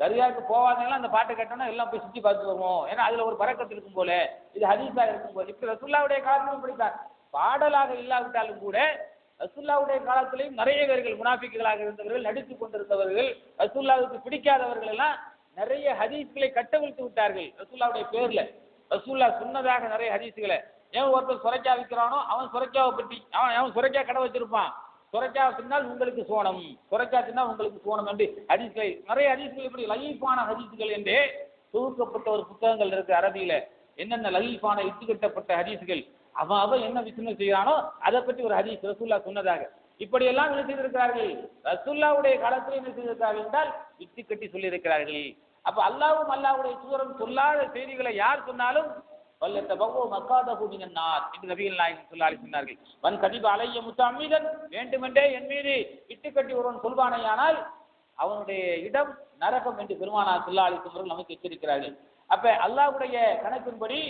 தர்காவுக்கு போவாதெல்லாம் அந்த பாட்டை கேட்டோம்னா எல்லாம் போய் சுற்றி பார்த்து வருவோம். ஏன்னா அதுல ஒரு பரக்கத்து இருக்கும் போல, இது ஹதீஸாக இருக்கும் போல. இப்ப ரசூலுல்லாஹ்வுடைய காலத்திலும் பிடித்தார். பாடலாக இல்லாவிட்டாலும் கூட ரசூலுல்லாஹ்வுடைய காலத்திலேயும் நிறைய பேர்கள் முனாஃபிக்குகளாக இருந்தவர்கள், நடித்துக் கொண்டிருந்தவர்கள், ரசூலுல்லாஹ்வுக்கு பிடிக்காதவர்கள் எல்லாம் நிறைய ஹதீஸ்களை கட்டவிழ்த்து விட்டார்கள் ரசூலுல்லாஹ்வுடைய பேர்ல. ரசூலுல்லாஹ் சொன்னதாக நிறைய ஹதீஸ்களை. ஏன் ஒருத்தர் சுரைக்காய் விற்கிறானோ அவன் சுரைக்காவை பற்றி, அவன் சுரைக்காய் கடை வச்சிருப்பான். சுரைக்காய் தின்னால் உங்களுக்கு சோனம், சுரைக்காய் தின்னால் உங்களுக்கு சோனம் என்று ஹதீஸ்களை, நிறைய ஹதீஸ்கள், இப்படி லயீஃபான ஹதீஸ்கள் என்று தொகுக்கப்பட்ட ஒரு புத்தகங்கள் இருக்கு அரபியில. என்னென்ன லயீஃபான இட்டுக்கட்டப்பட்ட ஹதீஸ்கள், அவன் என்ன விஷயம் செய்யறானோ அதை பற்றி ஒரு ஹதீஸ் ரசூலுல்லாஹ் சொன்னதாக. இப்படியெல்லாம் என்ன செய்திருக்கிறார்கள், ரசூலுல்லாஹ்வுடைய காலத்தில் என்ன செய்திருக்கிறார்கள் என்றால் விட்டு கட்டி சொல்லியிருக்கிறார்கள். அப்ப அல்லாஹ்வும் அல்லாஹ்வுடைய தூதரும் சொல்லாத செய்திகளை யார் சொன்னாலும் வல்லத்தபவ்வ மக்காதஹு மினன் நார் என்று நபிகள் நாயகம் ஸல்லல்லாஹு அலைஹி சொன்னார்கள். வன் கதிப அலைய முத்தஅம்மிதன், வேண்டுமென்றே என் மீது இட்டுக்கட்டி ஒருவன் சொல்வானேயானால் அவனுடைய இடம் நரகம் என்று பெருமானார் ஸல்லல்லாஹு அலைஹி வஸல்லம் நமக்கு எச்சரிக்கிறார்கள். அப்ப அல்லாஹ்வுடைய கணக்கின்படி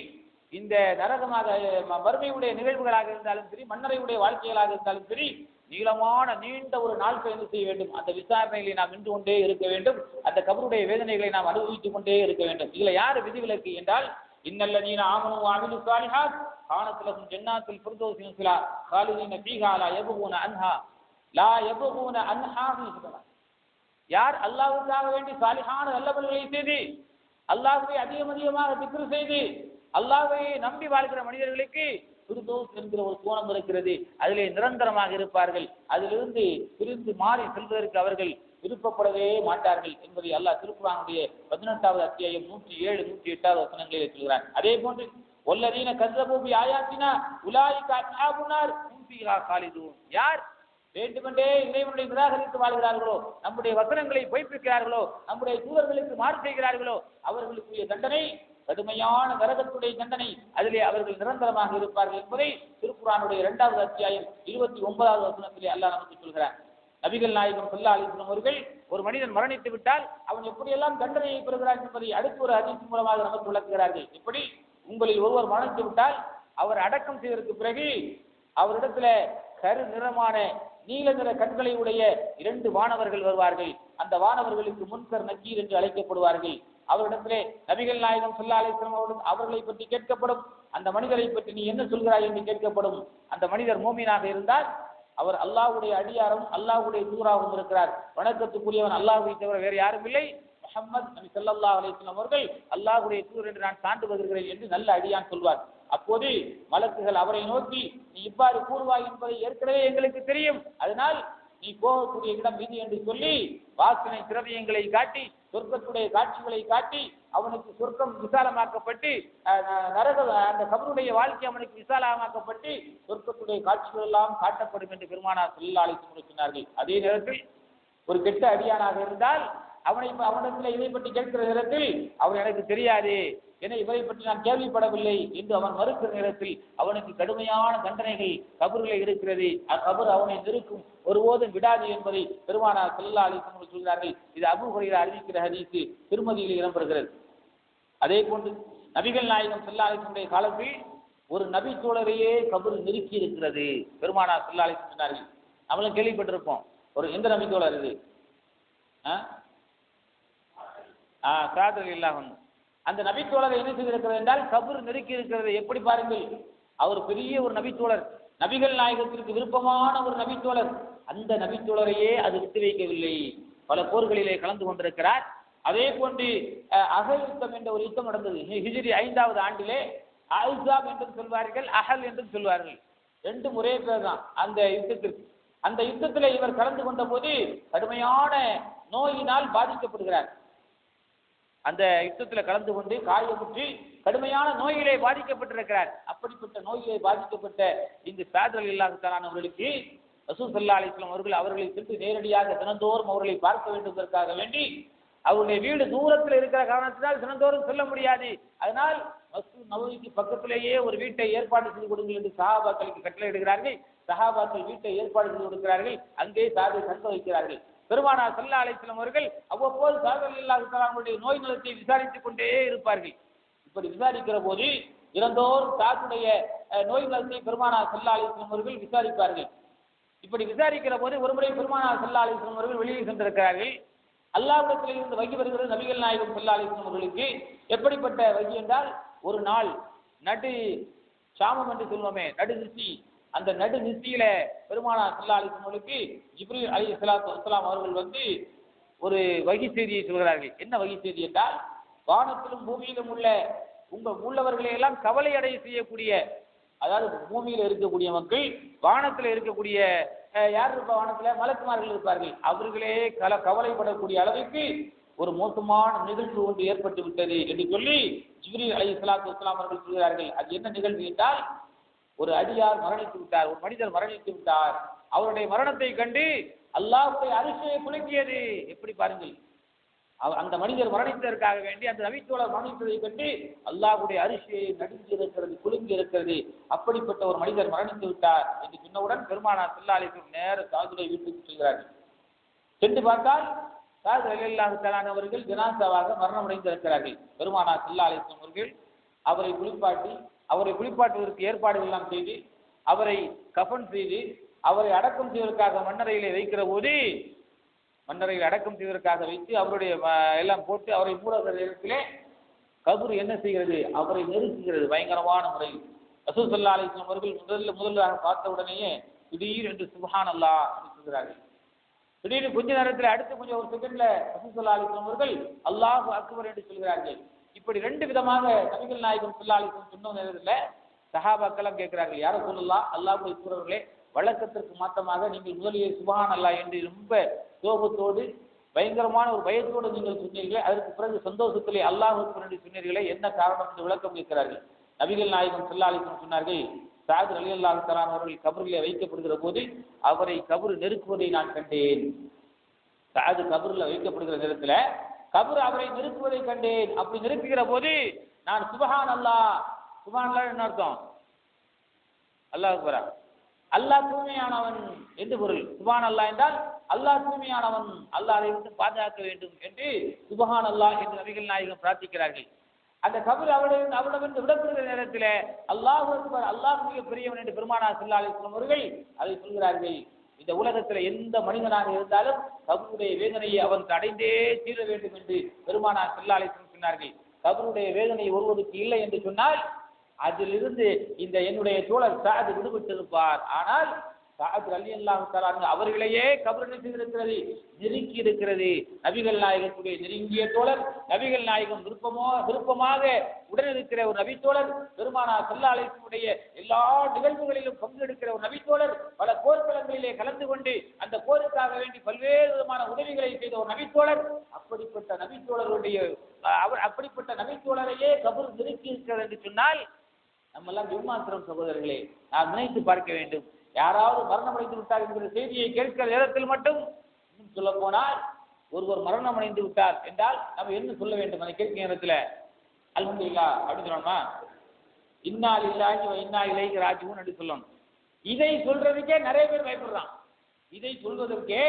இந்த நரகமாக மறுமையுடைய நிகழ்வுகளாக இருந்தாலும் சரி, மன்னரையுடைய வாழ்க்கைகளாக இருந்தாலும் சரி, நீளமான நீண்ட ஒரு நாள் பயணம் செய்ய வேண்டும். அந்த விசாரணைகளை நாம் நின்று கொண்டே இருக்க வேண்டும். அந்த கபருடைய வேதனைகளை நாம் அனுபவித்துக் கொண்டே இருக்க வேண்டும். இதுல யார் விதிவிலக்கு என்றால், இன்னல்லதீன ஆமனு வஅமிலு ஸாலிஹாத் கானத் லஹும் ஜன்னாத்துல் ஃபிர்தௌஸி நுஸுலா காலிதீன ஃபீஹா லா யப்கூன அன்ஹா. யார் அல்லாஹ்வுக்காக வேண்டி சாலிஹான நல்லவர்களை செய்து, அல்லாஹ்வை அதிகமாக திக்ர் செய்து, அல்லாஹ்வை நம்பி வாழ்கிற மனிதர்களுக்கு ஃபிர்தௌஸ் என்கிற ஒரு கோணம் இருக்கிறது. அதிலே நிரந்தரமாக இருப்பார்கள். அதிலிருந்து பிரிந்து மாறி செல்வதற்கு அவர்கள் விருப்பப்படவே மாட்டார்கள் என்பதை அல்லாஹ் திருக்குர்ஆனுடைய 18வது அத்தியாயம் 107, 108வது வசனங்களிலே சொல்கிறார். அதே போன்று வல்லதீன கஸபூ பி ஆயாத்தினா உலாயிக அஸ்ஹாபுன் நார் ஹும் ஃபீஹா காலிதூன். யார் வேண்டுமென்றே இறைவனை நிராகரித்து வாழ்கிறார்களோ, நம்முடைய வசனங்களை பொய்ப்பிக்கிறார்களோ, நம்முடைய தூதர்களுக்கு மாறு செய்கிறார்களோ, அவர்களுக்குரிய தண்டனை கடுமையான நரகத்துடைய தண்டனை, அதிலே அவர்கள் நிரந்தரமாக இருப்பார்கள் என்பதை திருக்குர்ஆனுடைய 2வது அத்தியாயம் 29வது வசனத்திலே அல்லாஹ் நமக்கு சொல்கிறார். நபிகள் நாயகம் ஸல்லல்லாஹு அலைஹி வஸல்லம் அவர்கள் ஒரு மனிதன் மரணித்து விட்டால் அவன் எப்படியெல்லாம் தண்டனையை பெறுகிறான் என்பதை அடுத்த ஒரு ஹதீஸ் மூலமாக நமக்கு விளக்குகிறார்கள். இப்படி உங்களில் ஒருவர் மரணித்து விட்டால் அவர் அடக்கம் செய்வதற்கு பிறகு அவரிடத்துல கரு நிறமான நீல நிற கண்களை உடைய 2 வானவர்கள் வருவார்கள். அந்த வானவர்களுக்கு முன்கர் நக்கீர் என்று அழைக்கப்படுவார்கள். அவரிடத்திலே நபிகள் நாயகம் ஸல்லல்லாஹு அலைஹி வஸல்லம் அவர்களை பற்றி கேட்கப்படும். அந்த மனிதரை பற்றி நீ என்ன சொல்கிறாய் என்று கேட்கப்படும். அந்த மனிதர் மூமினாக இருந்தால் அவர் அல்லாஹ்வுடைய அடியாரும் அல்லாஹ்வுடைய தூதராகவும் இருக்கிறார். வணக்கத்துக்குரியவன் அல்லாஹ்வை தவிர வேறு யாரும் இல்லை, முஹம்மது நபி ஸல்லல்லாஹு அலைஹி வஸல்லம் அவர்கள் அல்லாஹ்வுடைய தூதர் என்று நான் சான்று பகர்கிறேன் என்று நல்ல அடியான் சொல்வார். அப்போது மலக்குகள் அவரை நோக்கி, நீ இவ்வாறு கூறுவாய் என்பதை ஏற்கனவே எங்களுக்கு தெரியும், அதனால் நீ போகக்கூடிய இடம் இது என்று சொல்லி வாசனை திரவியங்களை காட்டி, சொர்க்கத்துடைய காட்சிகளை காட்டி, அவனுக்கு சொர்க்கம் விசாலமாக்கப்பட்டு, நரக அந்த கபருடைய வாழ்க்கை அவனுக்கு விசாலமாக்கப்பட்டு சொர்க்கத்துடைய காட்சிகள் எல்லாம் காட்டப்படும் என்று பெருமானார் ஸல்லல்லாஹு அலைஹி வஸல்லம் சொன்னார்கள். அதே நேரத்தில் ஒரு கெட்ட அடியானாக இருந்தால் அவனிடத்தில் இதை பற்றி கேட்கிற நேரத்தில் அவர் எனக்கு தெரியாது, என இவரை பற்றி நான் கேள்விப்படவில்லை என்று அவன் மறுக்கிற நேரத்தில் அவனுக்கு கடுமையான தண்டனைகள் கபரிலே இருக்கிறது. அக்கபர் அவனை நெருக்கும் ஒருபோதும் விடாது என்பதை பெருமானார் ஸல்லல்லாஹு அலைஹி வஸல்லம் சொல்கிறார்கள். இது அபூ ஹுரைரா அறிவிக்கிற ஹதீஸ் திருமதியில் இடம்பெறுகிறது. அதே போன்று நபிகள் நாயகம் ஸல்லல்லாஹு அலைஹி வஸல்லம் காலத்தில் ஒரு நபி தோழரையே கபர் நெருக்கி இருக்கிறது. பெருமானார் ஸல்லல்லாஹு அலைஹி வஸல்லம் சொன்னார்கள். நம்மளும் கேள்விப்பட்டிருப்போம். ஒரு எந்த நபி தோழர் இது? சாத் ரலியல்லாஹு அன்ஹு. அந்த நபித்தோழரை என்ன செய்திருக்கிறது என்றால் கபர் நெருக்கி இருக்கிறது. எப்படி பாருங்கள், அவர் பெரிய ஒரு நபித்தோழர், நபிகள் நாயகத்திற்கு விருப்பமான ஒரு நபித்தோழர். அந்த நபித்தோழரையே அது விட்டு வைக்கவில்லை. பல போர்களிலே கலந்து கொண்டிருக்கிறார். அதே போன்று அகல் யுத்தம் என்ற ஒரு யுத்தம் நடந்தது. ஹிஜ்ரி 5வது ஆண்டிலே அஹ்ஸாப் என்றும் சொல்வார்கள், அஹல் என்றும் சொல்வார்கள். ரெண்டும் ஒரே பேர் தான் அந்த யுத்தத்திற்கு. அந்த யுத்தத்தில் இவர் கலந்து கொண்ட போது கடுமையான நோயினால் பாதிக்கப்படுகிறார். அந்த யுத்தத்தில் கலந்து கொண்டு காயமுற்றி கடுமையான நோயிலே பாதிக்கப்பட்டிருக்கிறார். அப்படிப்பட்ட நோயிலே பாதிக்கப்பட்ட இந்த சாத் ரலியல்லாஹு தஆலா அவர்களுக்கு ரசூல் ஸல்லல்லாஹு அலைஹி வஸல்லம் அவர்கள் அவர்களை சென்று நேரடியாக தினந்தோறும் அவர்களை பார்க்க வேண்டுவதற்காக வேண்டி, அவருடைய வீடு தூரத்தில் இருக்கிற காரணத்தினால் தினந்தோறும் செல்ல முடியாது. அதனால் மஸ்ஜித் நபவிக்கு பக்கத்திலேயே ஒரு வீட்டை ஏற்பாடு செய்து கொடுங்கள் என்று சஹாபாக்களுக்கு கட்டளையிடுகிறார்கள். சஹாபாக்கள் வீட்டை ஏற்பாடு செய்து கொடுக்கிறார்கள். அங்கே சாதை தங்க வைக்கிறார்கள். பெருமானார் ஸல்லல்லாஹு அலைஹி வஸல்லம் அவர்கள் அவ்வப்போது சாத் ரலியல்லாஹு தஆலா அவருடைய நோய் நலத்தை விசாரித்துக் கொண்டே இருப்பார்கள். இப்படி விசாரிக்கிற போது இறந்தோர் சாத்துடைய நோய் நலத்தை பெருமானார் ஸல்லல்லாஹு அலைஹி வஸல்லம் அவர்கள் விசாரிப்பார்கள். இப்படி விசாரிக்கிற போது ஒருமுறை பெருமானார் ஸல்லல்லாஹு அலைஹி வஸல்லம் அவர்கள் வெளியே சென்றிருக்கிறார்கள். அல்லாஹ்விடத்தில் இருந்து வகி வருகிறது. நபிகள் நாயகம் ஸல்லல்லாஹு அலைஹி வஸல்லம் அவர்களுக்கு எப்படிப்பட்ட வகி என்றால், ஒரு நாள் நடு சாமம் என்று சொல்லுவோமே, நடு நிசி, அந்த நடு நிசியில பெருமானார் ஸல்லல்லாஹு அலைஹி வஸல்லம் அவர்களுக்கு ஜிப்ரீல் அலைஹிஸ்ஸலாத்து வஸ்ஸலாம் அவர்கள் வந்து ஒரு வகி செய்தியை சொல்கிறார்கள். என்ன வகி செய்தி என்றால், வானத்திலும் பூமியிலும் உள்ளவர்களை எல்லாம் கவலை அடைய செய்யக்கூடிய, அதாவது பூமியில் இருக்கக்கூடிய மக்கள், வானத்தில் இருக்கக்கூடிய யார் இருப்பா, வானத்தில் மலக்குமார்கள் இருப்பார்கள், அவர்களே கவலைப்படக்கூடிய அளவுக்கு ஒரு மோசமான நிகழ்வு ஒன்று ஏற்பட்டு விட்டது என்று சொல்லி ஜிப்ரீல் அலைஹிஸ்ஸலாத்து வஸ்ஸலாம் அவர்கள் சொல்கிறார்கள். அது என்ன நிகழ்வு என்றால், ஒரு அடியார் மரணித்து விட்டார், ஒரு மனிதர் மரணித்து விட்டார். அவருடைய மரணத்தை கண்டு அல்லாஹ்வுடைய அரிசியை குலுக்கியது. எப்படி பாருங்கள், அந்த மனிதர் மரணித்ததற்காக வேண்டி அந்த நபித்தோழர் மரணித்ததை கண்டு அல்லாஹ்வுடைய அரிசியை நடுங்கி இருக்கிறது, குலுங்கி இருக்கிறது. அப்படிப்பட்ட ஒரு மனிதர் மரணித்து விட்டார் என்று சொன்னவுடன் பெருமானார் ஸல்லல்லாஹு அலைஹி வஸல்லம் நேர சாதுடைய வீட்டுக்கு செல்கிறார்கள். சென்று பார்த்தால் சாத் ரலியல்லாஹு தஆலா அவர்கள் ஜனாசாவாக மரணமடைந்திருக்கிறார்கள். பெருமானார் ஸல்லல்லாஹு அலைஹி வஸல்லம் அவர்கள் அவரை குளிப்பாட்டுவதற்கு ஏற்பாடுகள் எல்லாம் செய்து, அவரை கஃன் செய்து, அவரை அடக்கம் செய்வதற்காக மண்ணறையிலே வைக்கிற போது, மண்ணறையில் அடக்கம் செய்வதற்காக வைத்து அவருடைய எல்லாம் போட்டு அவரை மூடுகிற நேரத்திலே கபர் என்ன செய்கிறது, அவரை நெருக்குகிறது பயங்கரமான முறையில். ரசூல் ஸல்லல்லாஹு அலைஹி வஸல்லம் அவர்கள் முதலாக பார்த்த உடனேயே திடீர் என்று சுப்ஹானல்லாஹ் என்று சொல்கிறார்கள். திடீர்னு கொஞ்ச நேரத்தில் அடுத்து கொஞ்சம் ஒரு செகண்ட்ல ரசூல் ஸல்லல்லாஹு அலைஹி வஸல்லம் அவர்கள் அல்லாஹு அக்பர் என்று சொல்கிறார்கள். இப்படி ரெண்டு விதமாக நபிகள் நாயகம் ஸல்லல்லாஹு அலைஹி வஸல்லம் சொன்ன நேரத்தில் சஹாபாக்கள் கேட்கிறார்கள், யார சொல்லலாம், அல்லாஹ்வுடைய தூதரே, வழக்கத்திற்கு மாற்றமாக நீங்கள் முதலிலே சுப்ஹானல்லாஹ் என்று ரொம்ப சோகத்தோடு பயங்கரமான ஒரு பயத்தோடு நீங்கள் சொன்னீர்களே, அதற்கு பிறகு சந்தோஷத்திலே அல்லாஹ் அக்பர் என்று சொன்னீர்களே, என்ன காரணம் என்று விளக்கம் கேட்கிறார்கள். நபிகள் நாயகம் ஸல்லல்லாஹு அலைஹி வஸல்லம் சொன்னார்கள், சாத் ரலியல்லாஹு தஆலா அவர்கள் கபரிலே வைக்கப்படுகிற போது அவரை கபர் நெருக்குவதை நான் கண்டேன். சாத் கபரில் வைக்கப்படுகிற நேரத்தில் கபர் அவரை நெருக்குவதை கண்டேன். அப்படி நெருக்குகிற போது நான் சுப்ஹானல்லாஹ், சுப்ஹானல்லாஹ் என்ன அர்த்தம், அல்லாஹ் அக்பரா, அல்லாஹ் தூய்மையானவன் என்று பொருள். சுப்ஹானல்லாஹ் என்றால் அல்லாஹ் தூய்மையானவன், அல்லாஹ் அதை விட்டு பாதுகாக்க வேண்டும் என்று சுப்ஹானல்லாஹ் என்று நபிகள் நாயகம் பிரார்த்திக்கிறார்கள். அந்த கபர் அவரிடமிருந்து விடப்படுகிற நேரத்தில் அல்லாஹ் அக்பர், அல்லாஹ் மிக பெரியவன் என்று பெருமானார் ஸல்லல்லாஹு அலைஹி வஸல்லம் அவர்கள் அதை சொல்கிறார்கள். இந்த உலகத்தில் எந்த மனிதனாக இருந்தாலும் கபருடைய வேதனையை அவன் அடைந்தே தீர வேண்டும் என்று பெருமானார் ஸல்லல்லாஹு அலைஹி வஸல்லம் சொன்னார்கள். கபருடைய வேதனை ஒருவருக்கு இல்லை என்று சொன்னால் அதிலிருந்து இந்த என்னுடைய தோழர் சாத் விடுபட்டிருப்பார். ஆனால் சாத் ரலியல்லாஹு தஆலா அவர்களையே கபர் செய்திருக்கிறது, நெருக்கி இருக்கிறது. நபிகள் நாயகத்துடைய நெருங்கிய தோழர், நபிகள் நாயகம் விருப்பமாக உடனிருக்கிற ஒரு நபித்தோழர், பெருமானார் ஸல்லல்லாஹு அலைஹி வஸல்லம் எல்லா நிகழ்வுகளிலும் பங்கெடுக்கிற ஒரு நபித்தோழர், பல போர்க்களங்களிலே கலந்து கொண்டு அந்த போருக்காக வேண்டி பல்வேறு விதமான உதவிகளை செய்த ஒரு நபித்தோழர். அப்படிப்பட்ட நபித்தோழரையே கபர் நெருக்கி இருக்கிறது என்று சொன்னால் நம்ம எல்லாம் விமாத்திரம் சகோதரர்களே, நாம் நினைத்து பார்க்க வேண்டும். யாராவது மரணமடைந்து விட்டார் என்கிற செய்தியை கேட்கிற நேரத்தில் மட்டும் இன்னும் சொல்ல போனால் ஒருவர் மரணம் அடைந்து விட்டார் என்றால் நம்ம என்ன சொல்ல வேண்டும்? அதை கேட்கும் நேரத்தில் அல்ஹம்துலில்லாஹ் அப்படின்னு சொல்லணுமா? இன்னா லில்லாஹி வ இன்னா இலைஹி ராஜிஊன் என்று சொல்லணும். இதை சொல்றதுக்கே நிறைய பேர் பயப்படுறான். இதை சொல்வதற்கே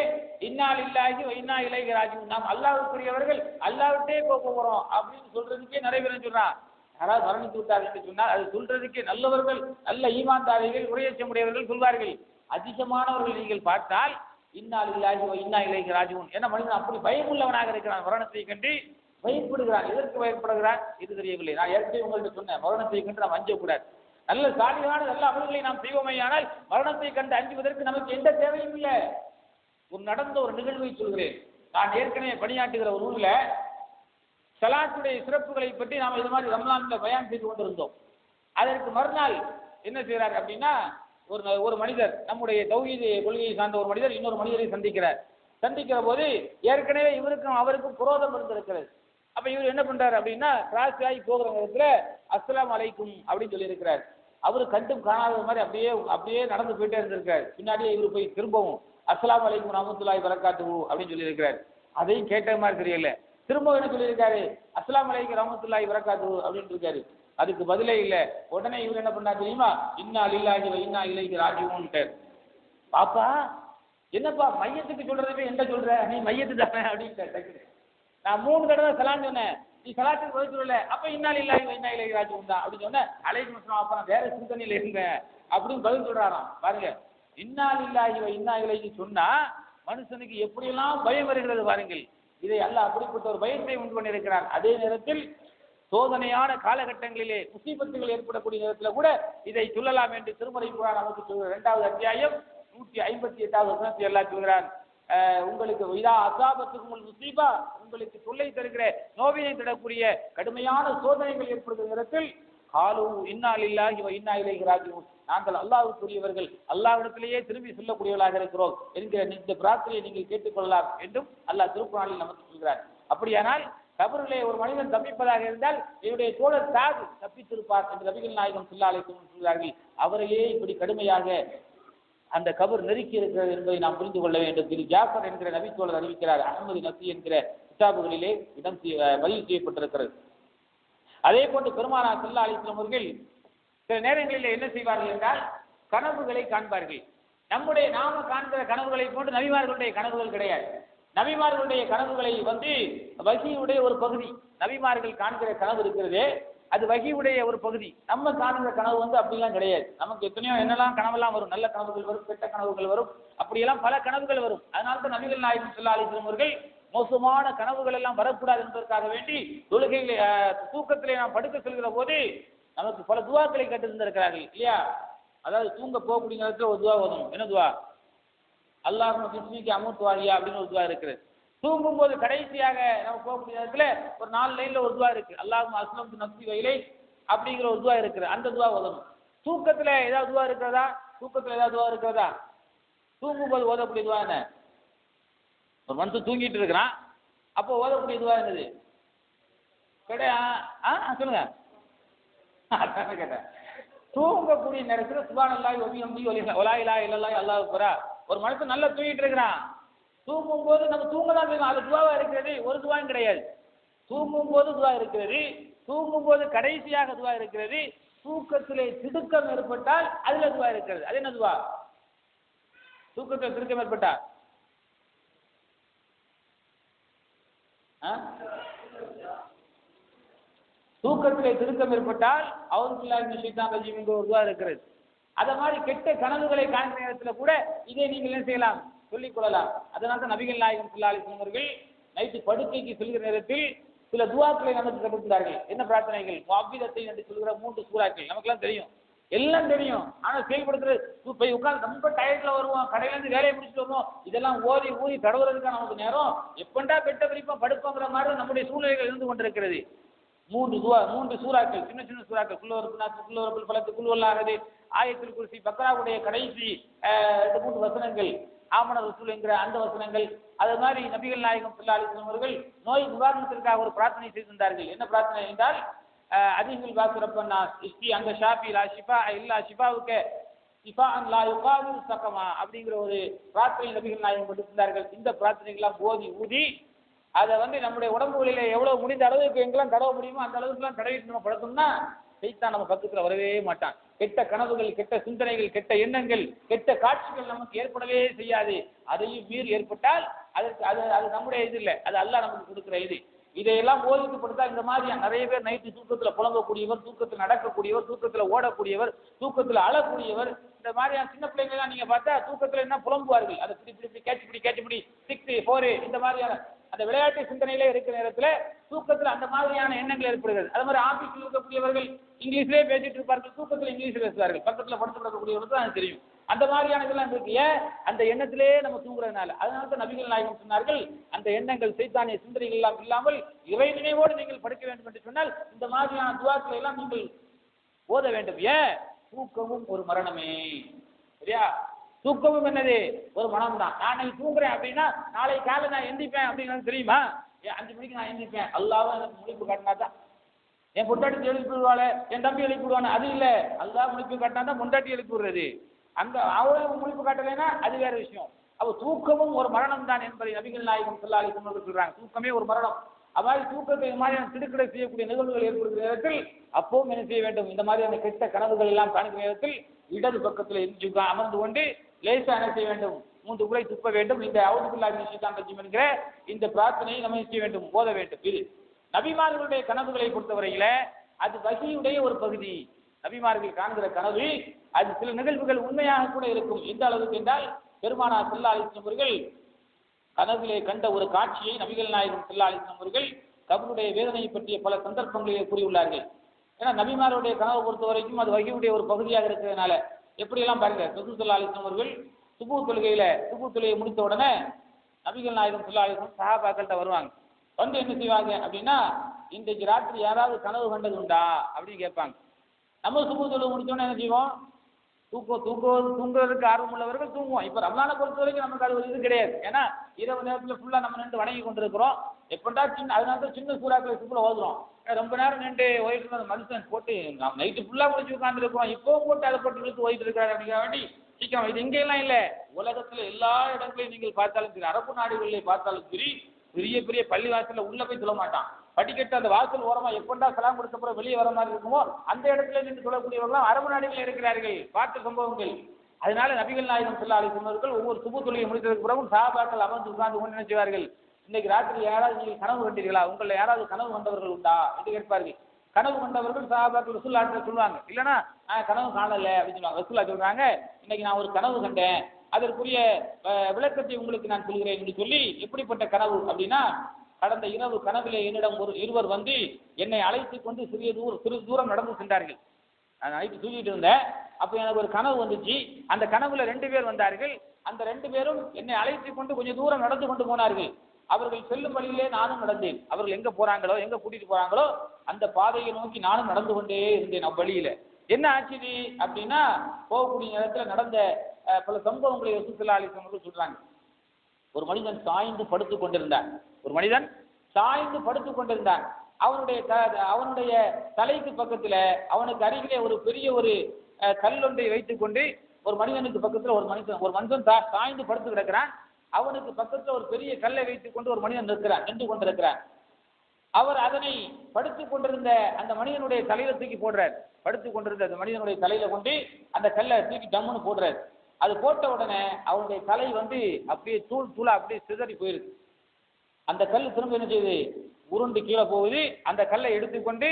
இன்னா லில்லாஹி வ இன்னா இலைஹி ராஜிஊன், நாம் அல்லாஹ்வுக்குரியவர்கள், அல்லாஹ்விட்டே போகிறோம் அப்படின்னு சொல்றதுக்கே நிறைய பேர் சொல்றான். யாராவது மரணித்து விட்டார்கள் என்று சொன்னால் அது சொல்றதுக்கே நல்லவர்கள், நல்ல ஈமான்தாரிகள், உரையச்சமுடையவர்கள் சொல்வார்கள். அதிகமானவர்கள் நீங்கள் பார்த்தால் இன்னா லில்லாஹி வ இன்னா இலைஹி ராஜிஊன். ஏன்னா மனிதன் அப்படி பயமுள்ளவனாக இருக்கிறான். மரணத்தை கண்டு பயப்படுகிறான். எதற்கு பயப்படுகிறான் இது தெரியவில்லை. நான் ஏற்கனவே உங்கள்கிட்ட சொன்னேன், மரணத்தை கண்டு நாம் அஞ்சக்கூடாது. நல்ல சாலிகான நல்ல அமல்களை நாம் செய்வோமேயானால் மரணத்தை கண்டு அஞ்சுவதற்கு நமக்கு எந்த தேவையும் இல்லை. நடந்த ஒரு நிகழ்வை சொல்கிறேன். நான் ஏற்கனவே பணியாற்றுகிற ஒரு ஊர்ல ஸலாத்துடைய சிறப்புகளை பற்றி நாம் இது மாதிரி ரமலான்ல பயான் செய்து கொண்டிருந்தோம். அதற்கு மறுநாள் என்ன செய்கிறார் அப்படின்னா, ஒரு மனிதர், நம்முடைய தௌஹீத் கொள்கையை சார்ந்த ஒரு மனிதர் இன்னொரு மனிதரை சந்திக்கிற போது ஏற்கனவே இவருக்கும் அவருக்கும் புரோதம் இருந்திருக்கிறது. அப்ப இவர் என்ன பண்றாரு அப்படின்னா, கிராஸ் ஆகி போகிற நேரத்துல அஸ்ஸலாமு அலைக்கும் அப்படின்னு சொல்லி இருக்கிறார். அவரு கண்டும் காணாத மாதிரி அப்படியே நடந்து போயிட்டே இருந்திருக்காரு. பின்னாடியே இவர் போய் திரும்பவும் அஸ்ஸலாமு அலைக்கும் ரஹ்மத்துல்லாஹி வரகாத்துஹு அப்படின்னு சொல்லி இருக்கிறார். அதையும் கேட்ட மாதிரி தெரியல. திரும்ப என்ன சொல்லியிருக்காரு, அஸ்ஸலாமு அலைக்கும் ரஹ்மத்துல்லாஹி வரகாத்துஹு அப்படின்னு இருக்காரு. அதுக்கு பதிலே இல்லை. உடனே இவர் என்ன பண்ணா தெரியுமா, இன்னா லில்லாஹி வ இன்னா இலைஹி ராஜிஊன். பாப்பா என்னப்பா மையத்துக்கு சொல்றதுமே என்ன சொல்ற, நீ மையத்து தானே அப்படின்னு. நான் 3 தடவை சலாம் சொன்னேன், நீ சலாத்துக்கு பதில் சொல்லல. அப்ப இன்னா லில்லாஹி வ இன்னா இலைஹி ராஜிஊன் தான் அப்படின்னு சொன்னேன். அலைக்கும் அஸ்ஸலாம், அப்ப நான் வேற சிந்தனையில இருந்தேன் அப்படின்னு பதில் சொல்றாராம். பாருங்க, இன்னா லில்லாஹி வ இன்னா இலைஹி சொன்னா மனுஷனுக்கு எப்படியெல்லாம் பயம் வருகிறது பாருங்கள். இதை அல்லாஹ் அப்படிப்பட்ட ஒரு பயத்தை உண்டு பண்ணியிருக்கிறார். அதே நேரத்தில் சோதனையான காலகட்டங்களிலே முசீபத்துகள் ஏற்படக்கூடிய நேரத்தில் கூட இதை சொல்லலாம் என்று திருமறை குர்ஆன் நமக்கு சொல்கிற 2வது அத்தியாயம் 158வது வசனத்தில் அல்லாஹ் சொல்கிறான், உங்களுக்கு இதா அஸாபத்துகுமுல் முஸீபா, உங்களுக்கு தொல்லை தருகிற நோவினை தரக்கூடிய கடுமையான சோதனைகள் ஏற்படுகிற நேரத்தில் காலு இன்னா லில்லாஹி வ இன்னா இலைஹி ராஜிஊன், நாங்கள் அல்லாஹ்வுக்குரியவர்கள், அல்லாஹ்விடத்திலேயே திரும்பி சொல்லக்கூடியவர்களாக இருக்கிறோம் என்கிற இந்த பிரார்த்தனையை நீங்கள் கேட்டுக்கொள்ளலாம் என்றும் அல்லாஹ் திருக்குர்ஆனில் நமக்கு சொல்கிறார். அப்படியானால் கபரிலே ஒரு மனிதன் தப்பிப்பதாக இருந்தால் என்னுடைய தோழர் சாது தப்பித்திருப்பார் என்று நபிகள் நாயகம் ஸல்லல்லாஹு அலைஹி வஸல்லம் சொல்கிறார்கள். அவரையே இப்படி கடுமையாக அந்த கபர் நெருக்கி இருக்கிறது என்பதை நாம் புரிந்து கொள்ள வேண்டும். திரு ஜாஃபர் என்கிற நபி தோழர் அறிவிக்கிறார். அஹ்மது நசி என்கிற கிதாபுகளிலே பதிவு செய்யப்பட்டிருக்கிறது. அதே போன்று பெருமானார் ஸல்லல்லாஹு அலைஹி வஸல்லம் அவர்கள் சில நேரங்களில் என்ன செய்வார்கள் என்றால் கனவுகளை காண்பார்கள். நாம காண்கிற கனவுகளை போன்று நபிமார்களுடைய கனவுகள் கிடையாது. நபிமார்களுடைய கனவுகளை வஹீயுடைய ஒரு பகுதி. நபிமார்கள் காண்கிற கனவு இருக்கிறதே அது வஹீயுடைய ஒரு பகுதி. நம்ம காண்கிற கனவு அப்படிலாம் கிடையாது. நமக்கு எத்தனையோ என்னெல்லாம் கனவெல்லாம் வரும், நல்ல கனவுகள் வரும், கெட்ட கனவுகள் வரும், அப்படியெல்லாம் பல கனவுகள் வரும். அதனால தான் நபிகள் நாயகம் ஸல்லல்லாஹு அலைஹி வஸல்லம் அவர்கள் மோசமான கனவுகள் எல்லாம் வரக்கூடாது என்பதற்காக வேண்டி தொழுகையிலே தூக்கத்திலே நாம் படுக்க செல்கிற போது நமக்கு பல துவாக்களை கற்றிருந்திருக்கிறார்கள் இல்லையா? அதாவது தூங்க போகக்கூடிய நேரத்தில் ஒரு துவா ஓதணும். என்ன துவா? அல்லாஹும்ம பிஸ்மிக அமூத்து வஹ்யா அப்படின்னு ஒரு துவா இருக்குது. தூங்கும் போது கடைசியாக நம்ம போகக்கூடிய நேரத்தில் ஒரு 4 லைன்ல ஒரு துவா இருக்கு. அல்லாஹும்ம அஸ்லம்து நஃப்ஸி வ இலைக் அப்படிங்கிற ஒரு துவா இருக்குது. அந்த துவா ஓதணும். தூக்கத்துல ஏதாவது துவா இருக்கிறதா? தூங்கும் போது ஓதக்கூடிய துவா என்ன? ஒரு மனுஷன் தூங்கிட்டு இருக்கிறான், அப்போ ஓதக்கூடிய துவா என்னது? சொல்லுங்க. கேட்டேன். தூங்கக்கூடிய நேரத்தில் சுப்ஹானல்லாஹி வ பிஹம்திஹி வலா இலாஹா இல்லல்லாஹ் அல்லாஹு அக்பர். ஒரு மனுஷன் நல்லா தூங்கிட்டு இருக்கிறான், தூங்கும் போது நம்ம தூங்க தான் செய்யணும். அது துவாவா இருக்கிறது, ஒரு துவாவும் கிடையாது. தூங்கும் போது துவா இருக்கிறது, தூங்கும் போது கடைசியாக துவா இருக்கிறது, தூக்கத்திலே திடுக்கம் ஏற்பட்டால் அதுல துவா இருக்கிறது. அது என்ன துவா? தூக்கத்தில் திடுக்கம் ஏற்பட்டா தூக்கத்திலே திருக்கம் ஏற்பட்டால் அவுது பில்லாஹி மினஷ் ஷைத்தானிர் ரஜீம் என்கிற ஒரு துவா இருக்கிறது. அதை மாதிரி கெட்ட கனவுகளை காண்கிற நேரத்தில் கூட இதை நீங்கள் என்ன செய்யலாம், சொல்லிக் கொள்ளலாம். அதனால தான் நபிகள் நாயகம் ஸல்லல்லாஹு அலைஹி வஸல்லம் அவர்கள் நைட்டு படுக்கைக்கு செல்கிற நேரத்தில் சில துவாக்களை நமக்கு கற்றுத்தார்கள். என்ன பிரார்த்தனைகள்? முஅவ்விதத்தைன் என்று சொல்கிற 3 சூறாக்கள் நமக்கெல்லாம் தெரியும், எல்லாம் தெரியும். ஆனால் செயல்படுத்துறது போய் உட்காந்து ரொம்ப டயர்ட்ல வருவோம், கடையிலேருந்து வேலையை முடிச்சுட்டு வருவோம், இதெல்லாம் ஊதி தடவுறதுக்கான நமக்கு நேரம் எப்பண்டா பெட்ட பிரிப்போம் படுப்போங்கிற மாதிரி நம்முடைய சூழ்நிலைகள் இருந்து கொண்டிருக்கிறது. 3 சூறாக்கள், சின்ன சின்ன சூறாக்கள், குல்லு பலத்து குல்வல்லாஹது, ஆயத்துல் குர்சி, பக்ராவுடைய கடைசி 2-3 வசனங்கள், ஆமன ரசூல் என்கிற அந்த வசனங்கள். அது மாதிரி நபிகள் நாயகம் ஸல்லல்லாஹு அலைஹி வஸல்லம் அவர்கள் நோய் நிவாரணத்திற்காக ஒரு பிரார்த்தனை செய்திருந்தார்கள். என்ன பிரார்த்தனை என்றால், அதிகுல் பாசுரப்பன்னா இஸ்தி அந்த ஷாஃபி லா ஷிஃபா இல்லா ஷிஃபாவுக்கு இஃபான் லா யுகாதிரு சகமா அப்படிங்கிற ஒரு பிரார்த்தனை நபிகள் நாயகம் கொடுத்திருந்தார்கள். இந்த பிரார்த்தனைகள்லாம் போதி ஊதி அதை நம்முடைய உடம்புகளில எவ்வளவு முடிந்த அளவுக்கு எங்கெல்லாம் தடவ முடியுமோ அந்த அளவுக்குலாம் தடவிட்டு நம்ம படுத்தோம்னா சைத்தான் நம்ம பக்கத்துல வரவே மாட்டான். கெட்ட கனவுகள், கெட்ட சிந்தனைகள், கெட்ட எண்ணங்கள், கெட்ட காட்சிகள் நமக்கு ஏற்படவே செய்யாது. அதையும் மீறி ஏற்பட்டால் அதற்கு அது நம்முடைய இது இல்லை, அது அல்லாஹ் நமக்கு கொடுக்குற இது. இதையெல்லாம் போதிக்கப்படுத்தா இந்த மாதிரி நிறைய பேர் நைட்டு தூக்கத்துல புலங்கக்கூடியவர், தூக்கத்தில் நடக்கக்கூடியவர், தூக்கத்துல ஓடக்கூடியவர், தூக்கத்துல அழக்கூடியவர், இந்த மாதிரியான சின்ன பிள்ளைங்கலாம் நீங்க பார்த்தா தூக்கத்துல என்ன புலம்புவார்கள். அதை இப்படி கேட்ச் 6 4 இந்த மாதிரியான அந்த விளையாட்டு சிந்தனையிலே இருக்கிற நேரத்துல தூக்கத்துல அந்த மாதிரியான எண்ணங்கள் ஏற்படுகிறது. அது மாதிரி ஆபீஸில் இருக்கக்கூடியவர்கள் இங்கிலீஷ்லேயே பேசிட்டு இருப்பார்கள், தூக்கத்தில் இங்கிலீஷ் பேசுவார்கள். பக்கத்துல படுத்து கிடக்கக்கூடியவர்களுக்கு தான் அது தெரியும். அந்த மாதிரியான இதெல்லாம் இருக்கு. அந்த எண்ணத்திலே நம்ம தூங்குறதுனால. அதனால தான் நபிகள் நாயகம் சொன்னார்கள், அந்த எண்ணங்கள் சைத்தானிய சிந்தனைகள் எல்லாம் இல்லாமல் இறை நினைவோடு நீங்கள் படுக்க வேண்டும் என்று சொன்னால் இந்த மாதிரியான துவாக்களை எல்லாம் நீங்கள் ஓத வேண்டும். தூக்கமும் ஒரு மரணமே, சரியா? தூக்கமும் என்னது? ஒரு மனம் தான். நான் தூங்குறேன் அப்படின்னா நாளை காலை நான் எந்திப்பேன் அப்படிங்கிறது தெரியுமா? 5 மணிக்கு நான் எந்திப்பேன், அல்லாஹ் எனக்கு முழிப்பு காட்டினா தான். என் பொண்டாட்டி எழுப்பி விடுவாள், என் தம்பி எழுப்பி விடுவானே, அது இல்லை. அல்லாஹ் முழிப்பு காட்டினா தான் பொண்டாட்டி எழுப்பி விடுறது. அந்த அவளும் முழிப்பு காட்டலைன்னா அது வேற விஷயம். அப்போ தூக்கமும் ஒரு மரணம் தான் என்பதை நபிகள் நாயகம் ஸல்லல்லாஹு அலைஹி வஸல்லம் சொல்றாங்க. தூக்கமே ஒரு மரணம். அவ்வாறு தூக்கத்தை இந்த மாதிரியான திடுக்கிட செய்யக்கூடிய நிகழ்வுகள் ஏற்படுகிற நேரத்தில் அப்பவும் என்ன செய்ய வேண்டும்? இந்த மாதிரியான கெட்ட கனவுகள் எல்லாம் காணுகிற நேரத்தில் இடது பக்கத்தில் எரிஞ்சு அமர்ந்து கொண்டு லேசா என்ன செய்ய வேண்டும்? 3 முறை துப்ப வேண்டும். இந்த அவுது பில்லாஹி மினஷ் ஷைத்தானிர் ரஜீம் என்கிற இந்த பிரார்த்தனையை நம்ம செய்ய வேண்டும், ஓத வேண்டும். இது நபிமார்களுடைய கனவுகளை பொறுத்தவரையில அது வஹீயுடைய ஒரு பகுதி. நபிமார்கள் காண்கிற கனவு அது சில நிகழ்வுகள் உண்மையாக கூட இருக்கும். எந்த அளவுக்கு என்றால் பெருமானார் ஸல்லல்லாஹு அலைஹி வஸல்லம் அவர்கள் கனவிலே கண்ட ஒரு காட்சியை நபிகள் நாயகம் ஸல்லல்லாஹு அலைஹி வஸல்லம் அவர்கள் கபருடைய வேதனையை பற்றிய பல சந்தர்ப்பங்களிலே கூறியுள்ளார்கள். ஏன்னா நபிமாருடைய கனவை பொறுத்த வரைக்கும் அது வஹீயுடைய ஒரு பகுதியாக இருக்கிறதுனால எப்படியெல்லாம் பாருங்க. ரசூல் ஸல்லல்லாஹு அலைஹி வஸல்லம் அவர்கள் சுபூ தொழுகையை முடித்த உடனே நபிகள் நாயகம் ஸல்லல்லாஹு அலைஹி வஸல்லம் சஹாபாக்கள்கிட்ட வருவாங்க. வந்து என்ன செய்வாங்க அப்படின்னா, இன்றைக்கு ராத்திரி யாராவது கனவு கண்டது உண்டா அப்படின்னு கேட்பாங்க. நம்ம சுபூ தொழுகை முடிச்சோன்னா என்ன செய்வோம்? தூங்குறதுக்கு ஆர்வம் உள்ளவர்கள் தூங்குவோம். இப்போ ரமலானை பொறுத்த வரைக்கும் நமக்கு அது ஒரு இது கிடையாது. ஏன்னா இரவு நேரத்தில் ஃபுல்லாக நம்ம நின்று வணங்கி கொண்டிருக்கிறோம். எப்படா அதனால தான் சின்ன சூறாக்களை சுப்புல ஓதுறோம். ரொம்ப நேரம் நின்று ஓயிட்டு இருந்த மனுஷன் போட்டு நைட்டு ஃபுல்லாக முடிச்சு உட்காந்துருக்கிறோம். இப்போவும் போட்டு அதை போட்டு இழுத்து ஓயிட்டு இருக்கிறாரு அப்படிங்கிற வேண்டி சீக்கிரம். இது இங்கெல்லாம் இல்லை, உலகத்தில் எல்லா இடங்களையும் நீங்கள் பார்த்தாலும் சரி, அரபு நாடுகளில் பார்த்தாலும் சரி, பெரிய பெரிய பள்ளி வாசலில் உள்ள போய் சொல்ல மாட்டான். படிக்கட்டு அந்த வாசல் ஓரமா எப்பண்டா சலாம் கொடுத்த பிறகு வெளியே வர மாதிரி இருக்குமோ அந்த இடத்துல நின்று சொல்லக்கூடியவர்களும் அரபு நாடுகளில் இருக்கிறார்கள். பார்த்த சம்பவங்கள். அதனால நபிகள் நாயகம் ஸல்லல்லாஹு அலைஹி வஸல்லம் அவர்கள் ஒவ்வொரு சுபூ தொழுகையை முடித்ததற்கு பிறகு சஹாபாக்கள் அமர்ந்து உட்கார்ந்து கொண்டு என்ன செய்வார்கள்? இன்னைக்கு ராத்திரி யாராவது நீங்கள் கனவு கண்டீர்களா? உங்களை யாராவது கனவு கண்டவர்கள் உண்டா என்று கேட்பார்கள். கனவு கண்டவர்கள் சஹாபாக்கள் ரசூலுல்லாஹ் சொல்லுவாங்க. இல்லைன்னா நான் கனவு காணல அப்படின்னு சொல்லுவாங்க. ரசூலுல்லாஹ் சொல்றாங்க, இன்னைக்கு நான் ஒரு கனவு கண்டேன், அதற்குரிய விளக்கத்தை உங்களுக்கு நான் சொல்கிறேன் என்று சொல்லி, எப்படிப்பட்ட கனவு அப்படின்னா, கடந்த இரவு கனவிலே என்னிடம் இருவர் வந்து என்னை அழைத்து கொண்டு சிறு தூரம் நடந்து சென்றார்கள். நான் அழைத்து தூங்கிட்டு இருந்தேன். அப்போ எனக்கு ஒரு கனவு வந்துச்சு. அந்த கனவுல 2 பேர் வந்தார்கள். அந்த 2 பேரும் என்னை அழைத்து கொண்டு கொஞ்சம் தூரம் நடந்து கொண்டு போனார்கள். அவர்கள் செல்லும் வழியிலே நானும் நடந்தேன். அவர்கள் எங்க போறாங்களோ, எங்க கூட்டிட்டு போறாங்களோ அந்த பாதையை நோக்கி நானும் நடந்து கொண்டே இருந்தேன். அவ்வழியில என்ன ஆச்சு அப்படின்னா, போகக்கூடிய நேரத்தில் நடந்த பல சம்பவங்களை ரசூல் ஸல்லல்லாஹு அலைஹி வஸல்லம் சொல்றாங்க. ஒரு மனிதன் சாய்ந்து படுத்து கொண்டிருந்தான். அவனுடைய தலைக்கு பக்கத்துல அவனுக்கு அருகிலே ஒரு பெரிய ஒரு கல்லொன்றை வைத்துக் கொண்டு ஒரு மனிதனுக்கு பக்கத்துல ஒரு மனிதன் சாய்ந்து படுத்து கிடக்கிறான். அவனுக்கு பக்கத்துல ஒரு பெரிய கல்லை வைத்துக் கொண்டு ஒரு மனிதன் நின்று கொண்டிருக்கிறான். அவர் அதனை படுத்துக் கொண்டிருந்த அந்த மனிதனுடைய தலையில தூக்கி போடுறார். படுத்துக் கொண்டிருந்த அந்த மனிதனுடைய தலையில கொண்டு அந்த கல்லை தூக்கி டம்முன்னு போடுறாரு. அது போட்ட உடனே அவனுடைய தலை அப்படியே தூளா அப்படியே சிதறி போயிருக்கு. அந்த கல் திரும்ப என்ன செய்யுது? உருண்டு கீழே போகுது. அந்த கல்லை எடுத்துக்கொண்டு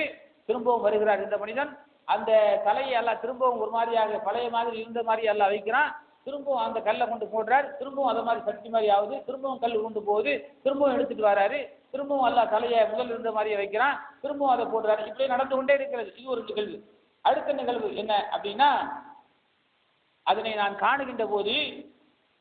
திரும்பவும் வருகிறார் இந்த மனிதன். அந்த தலையை எல்லாம் திரும்பவும் ஒரு மாதிரியாக பழைய மாதிரி இருந்த மாதிரி எல்லாம் வைக்கிறான். திரும்பவும் அந்த கல்லை கொண்டு போடுறார். திரும்பவும் அதை மாதிரி சக்தி மாதிரி ஆகுது. திரும்பவும் கல் உருண்டு போகுது. திரும்பவும் எடுத்துட்டு வராரு. திரும்பவும் எல்லாம் தலையை முதல் இருந்த மாதிரியே வைக்கிறான். திரும்பவும் அதை போடுறாரு. இப்படியே நடந்து கொண்டே இருக்கிறது. இது ஒரு நிகழ்வு. அடுத்த நிகழ்வு என்ன அப்படின்னா, அதனை நான் காணுகின்ற போது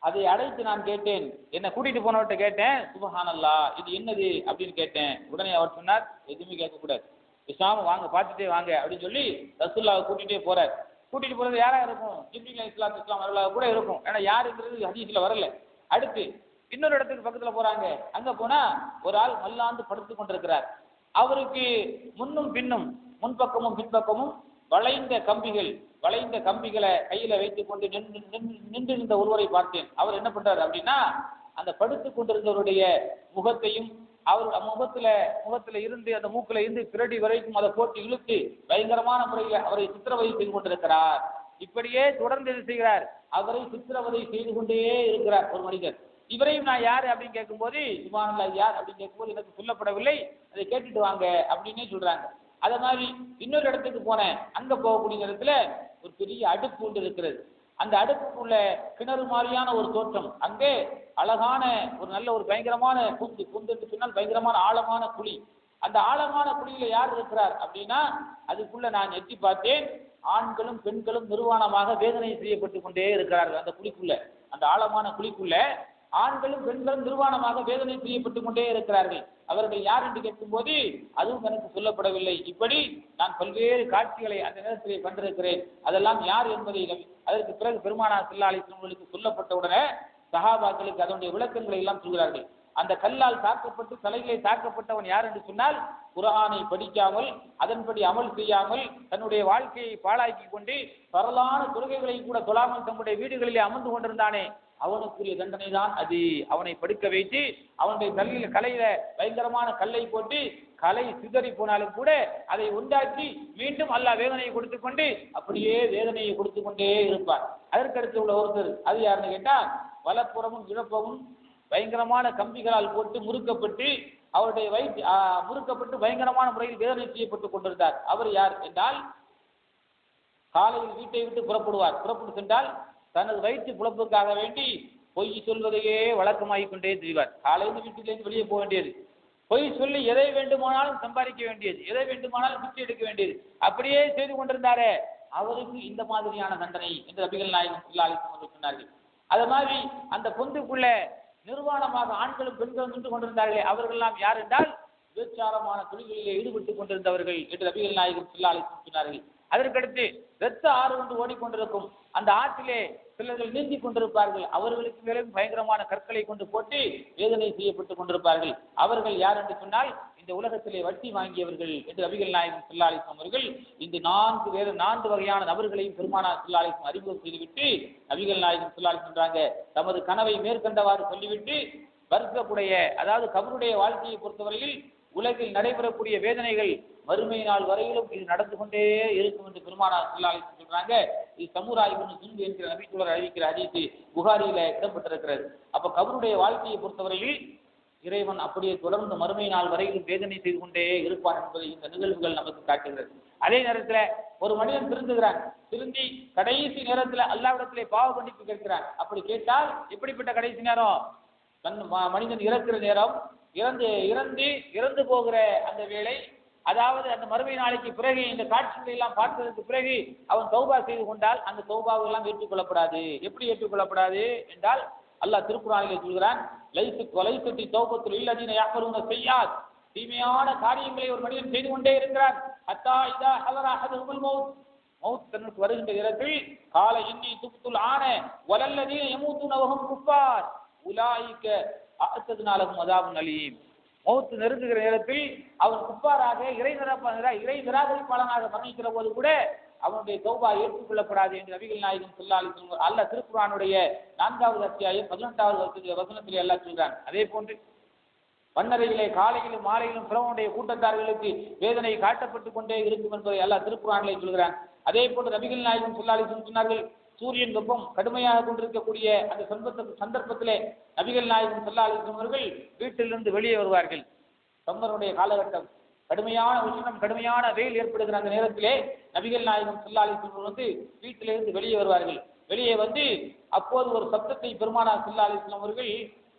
அதை அழைத்து நான் கேட்டேன். என்னை கூட்டிட்டு போனவர்கிட்ட கேட்டேன், சுப்ஹானல்லாஹ் இது என்னது அப்படின்னு கேட்டேன். உடனே அவர் சொன்னார், எதுவுமே கேட்கக்கூடாது, பேசாம வாங்க பார்த்துட்டே வாங்க அப்படின்னு சொல்லி ரசூலுல்லாஹ் கூட்டிகிட்டே போறார். கூட்டிட்டு போறது யாரா இருக்கும்? ஜிப்ரீல் அலைஹிஸ்ஸலாம் அவர்களாக கூட இருக்கும். ஏன்னா யாருங்கிறது ஹதீஸ்ல வரல. அடுத்து இன்னொரு இடத்துக்கு பக்கத்துல போறாங்க. அங்க போனா ஒரு ஆள் மல்லாந்து படுத்து கொண்டிருக்கிறார். அவருக்கு முன்னும் பின்னும், முன்பக்கமும் பின்பக்கமும் வளைந்த கம்பிகள், வளைந்த கம்பிகளை கையில வைத்துக் கொண்டு நின்று இருந்த ஒருவரை பார்த்தேன். அவர் என்ன பண்றாரு அப்படின்னா, அந்த படுத்துக் கொண்டிருந்தவருடைய முகத்தையும் அவர் முகத்துல இருந்து அந்த மூக்குல இருந்து பிரடி வரைக்கும் அதை போட்டு இழுத்து பயங்கரமான முறையில் அவரை சித்திரவதை செய்து கொண்டிருக்கிறார். இப்படியே தொடர்ந்து இது செய்கிறார். அவரை சித்திரவதை செய்து கொண்டே இருக்கிறார் ஒரு மனிதர். இவரையும் நான் யாரு அப்படின்னு கேட்கும்போது, சுப்ஹானல்லாஹ் யார் அப்படின்னு கேட்கும்போது எனக்கு சொல்லப்படவில்லை, அதை கேட்டுட்டு வாங்க அப்படின்னே சொல்றாங்க. அதே மாதிரி இன்னொரு இடத்துக்கு போனேன். அங்க போகக்கூடிய இடத்துல ஒரு பெரிய அடுப்பு ஒன்று இருக்கிறது. அந்த அடுப்புக்குள்ள கிணறு மாதிரியான ஒரு தோற்றம். அங்கே அழகான ஒரு நல்ல ஒரு பயங்கரமான குந்து என்று சொன்னால் பயங்கரமான ஆழமான குழி. அந்த ஆழமான குழியில யார் இருக்கிறார் அப்படின்னா, அதுக்குள்ள நான் எட்டி பார்த்தேன். ஆண்களும் பெண்களும் நிர்வாணமாக வேதனை செய்யப்பட்டு கொண்டே இருக்கிறார்கள். அந்த குழிக்குள்ள, அந்த ஆழமான குழிக்குள்ள ஆண்களும் பெண்களும் நிர்வாணமாக வேதனை செய்யப்பட்டு கொண்டே இருக்கிறார்கள். அவர்கள் யார் என்று கேட்கும்போது அதுவும் எனக்கு சொல்லப்படவில்லை. இப்படி நான் பல்வேறு காட்சிகளை அந்த நேரத்திலே கண்டிருக்கிறேன். அதெல்லாம் யார் என்பதை அதற்கு பிறகு பெருமானார் ஸல்லல்லாஹு அலைஹி வஸல்லம் அவர்களுக்கு சொல்லப்பட்டவுடனே சஹாபாக்களுக்கு அதனுடைய விளக்கங்களை எல்லாம் சொல்கிறார்கள். அந்த கல்லால் தாக்கப்பட்டு தலையிலே தாக்கப்பட்டவன் யார் என்று சொன்னால், குர்ஆனை படிக்காமல் அதன்படி அமல் செய்யாமல் தன்னுடைய வாழ்க்கையை பாழாக்கி கொண்டு பரலான தொழுகைகளை கூட தொழாமல் தம்முடைய வீடுகளிலே அமர்ந்து கொண்டிருந்தானே, அவனுக்குரிய தண்டனை தான் அது. அவனை படுக்க வைத்து அவனுடைய கலையில பயங்கரமான கல்லை போட்டு கலை சிதறி போனாலும் கூட அதை உண்டாக்கி மீண்டும் அல்லாஹ் வேதனையை கொடுத்து கொண்டு அப்படியே வேதனையை கொடுத்து கொண்டே இருப்பார். அதற்கடுத்து உள்ள ஒருத்தர், அது யாருன்னு கேட்டா, வலப்புறமும் இழப்பமும் பயங்கரமான கம்பிகளால் போட்டு முறுக்கப்பட்டு அவருடைய முறுக்கப்பட்டு பயங்கரமான முறையில் வேதனை செய்யப்பட்டு கொண்டிருந்தார். அவர் யார் என்றால், காலையில் வீட்டை விட்டு புறப்பட்டு சென்றால் தனது வயிற்று புலப்புக்காக வேண்டி பொய் சொல்வதையே வழக்கமாகிக் கொண்டே செய்வார். காலையில் வீட்டிலிருந்து வெளியே போக வேண்டியது, பொய் சொல்லி எதை வேண்டுமானாலும் சம்பாதிக்க வேண்டியது, எதை வேண்டுமானாலும் பிச்சை எடுக்க வேண்டியது, அப்படியே செய்து கொண்டிருந்தாரே, அவருக்கு இந்த மாதிரியான தண்டனை என்று நபிகள் நாயகம் ஸல்லல்லாஹு அலைஹி வஸல்லம் சொன்னார்கள். அது மாதிரி அந்த பொந்துக்குள்ள நிர்வாணமாக ஆண்களும் பெண்களும் நின்று கொண்டிருந்தார்களே, அவர்கள் எல்லாம் யார் என்றால் விபச்சாரமான தொழில்களிலே ஈடுபட்டுக் கொண்டிருந்தவர்கள் என்று நபிகள் நாயகம் ஸல்லல்லாஹு அலைஹி வஸல்லம் சொன்னார்கள். அதற்கடுத்து இரத்த ஆறு ஒன்று ஓடிக்கொண்டிருக்கும். அந்த ஆற்றிலே சிலர்கள் நீந்தி கொண்டிருப்பார்கள். அவர்களுக்கு மேலும் பயங்கரமான கற்களை கொண்டு போட்டு வேதனை செய்யப்பட்டுக் கொண்டிருப்பார்கள். அவர்கள் யார் என்று சொன்னால், இந்த உலகத்திலே வட்டி வாங்கியவர்கள் என்று நபிகள் நாயகம் ஸல்லல்லாஹு அலைஹி வஸல்லம் அவர்கள் இந்த 4 வகையான நபர்களையும் பெருமானார் ஸல்லல்லாஹு அலைஹி வஸல்லம் அறிமுகம் செய்துவிட்டு நபிகள் நாயகம் ஸல்லல்லாஹு அலைஹி வஸல்லம் சொல்றாங்க, தமது கனவை மேற்கண்டவாறு சொல்லிவிட்டு வர்க்கக்கூடிய அதாவது கபருடைய வாழ்க்கையை பொறுத்தவரையில் உலகில் நடைபெறக்கூடிய வேதனைகள் மறுமை நாள் வரையிலும் இது நடந்து கொண்டே இருக்கும் என்று பெருமானார் ஸல்லல்லாஹு அலைஹி வஸல்லம் சொல்றாங்க. இது சமுரா இப்னு ஜுந்த் என்கிற நபித்தோழர் அறிவிக்கிற ஹதீஸ் புகாரியில இடம்பெற்றிருக்கிறது. அப்ப கபருடைய வாழ்க்கையை பொறுத்தவரையில் இறைவன் அப்படியே தொடர்ந்து மறுமை நாள் வரையிலும் வேதனை செய்து கொண்டே இருப்பான் என்பதை இந்த நிகழ்வுகள் நமக்கு காட்டுகிறது. அதே நேரத்தில் ஒரு மனிதன் திருந்தி கடைசி நேரத்தில் அல்லாஹ்விடத்திலே பாவ மன்னிப்பு கேட்கிறான். அப்படி கேட்டால் எப்படிப்பட்ட கடைசி நேரம்? மனிதன் இறக்கிற நேரம், இறந்து போகிற அந்த வேளை, அதாவது அந்த மறுமை நாளைக்கு பிறகு இந்த காட்சிகளை எல்லாம் பார்த்ததற்கு பிறகு அவன் தௌபா செய்து கொண்டால் அந்த தௌபாவை எல்லாம் ஏற்றுக்கொள்ளப்படாது. எப்படி ஏற்றுக்கொள்ளப்படாது என்றால், அல்லாஹ் திருக்குர்ஆனிலே சொல்கிறான், லைஸத்தி தௌபத்துல் இல்லதீன யஅமலூன ஸய்யாத், தீமையான காரியங்களை ஒரு மனிதன் செய்து கொண்டே இருக்கிறான். ஹத்தா இதா ஹலர அஹதுல் மௌத் தனக்கு வருகின்ற இடத்தில் கால இன்னி துப்துல் ஆன வலல்லதீன யமூதுன வஹும் குஃபார் உலாயிக அஅதத்னா லஹும் அஸாபுன் அலீம். மௌத் நெருங்குகிற நேரத்தில் அவன் குஃபாராக இறை நிராகரிப்பாளனாக மரணிக்கிற போது கூட அவனுடைய தௌபா ஏற்றுக்கொள்ளப்படாது என்று நபிகள் நாயகம் ஸல்லல்லாஹு அலைஹி வஸல்லம் அல்லாஹ் திருக்குர்ஆனுடைய 4வது அத்தியாயம் 18வது வசனத்திலே அல்லாஹ் சொல்றான். அதே போன்று பன்னரையிலே காலையிலும் மாலையிலும் பிறவனுடைய கூட்டத்தார்களுக்கு வேதனை காட்டப்பட்டு கொண்டே இருக்கும் என்பதை அல்லாஹ் திருக்குர்ஆனிலே சொல்கிறான். அதே போன்று நபிகள் நாயகம் ஸல்லல்லாஹு அலைஹி வஸல்லம் சொன்னார்கள், சூரியன் வெப்பம் கடுமையாக கொண்டிருக்கக்கூடிய அந்த சந்தர்ப்பத்திலே நபிகள் நாயகம் ஸல்லல்லாஹு அலைஹி வஸல்லம் அவர்கள் வீட்டிலிருந்து வெளியே வருவார்கள். சம்மருடைய காலகட்டம், கடுமையான உஷ்ணம், கடுமையான வெயில் ஏற்படுகிற அந்த நேரத்திலே நபிகள் நாயகம் ஸல்லல்லாஹு அலைஹி வஸல்லம் வந்து வீட்டிலிருந்து வெளியே வருவார்கள். வெளியே வந்து அப்போது ஒரு சப்தத்தை பெருமானார் ஸல்லல்லாஹு அலைஹி வஸல்லம் அவர்கள்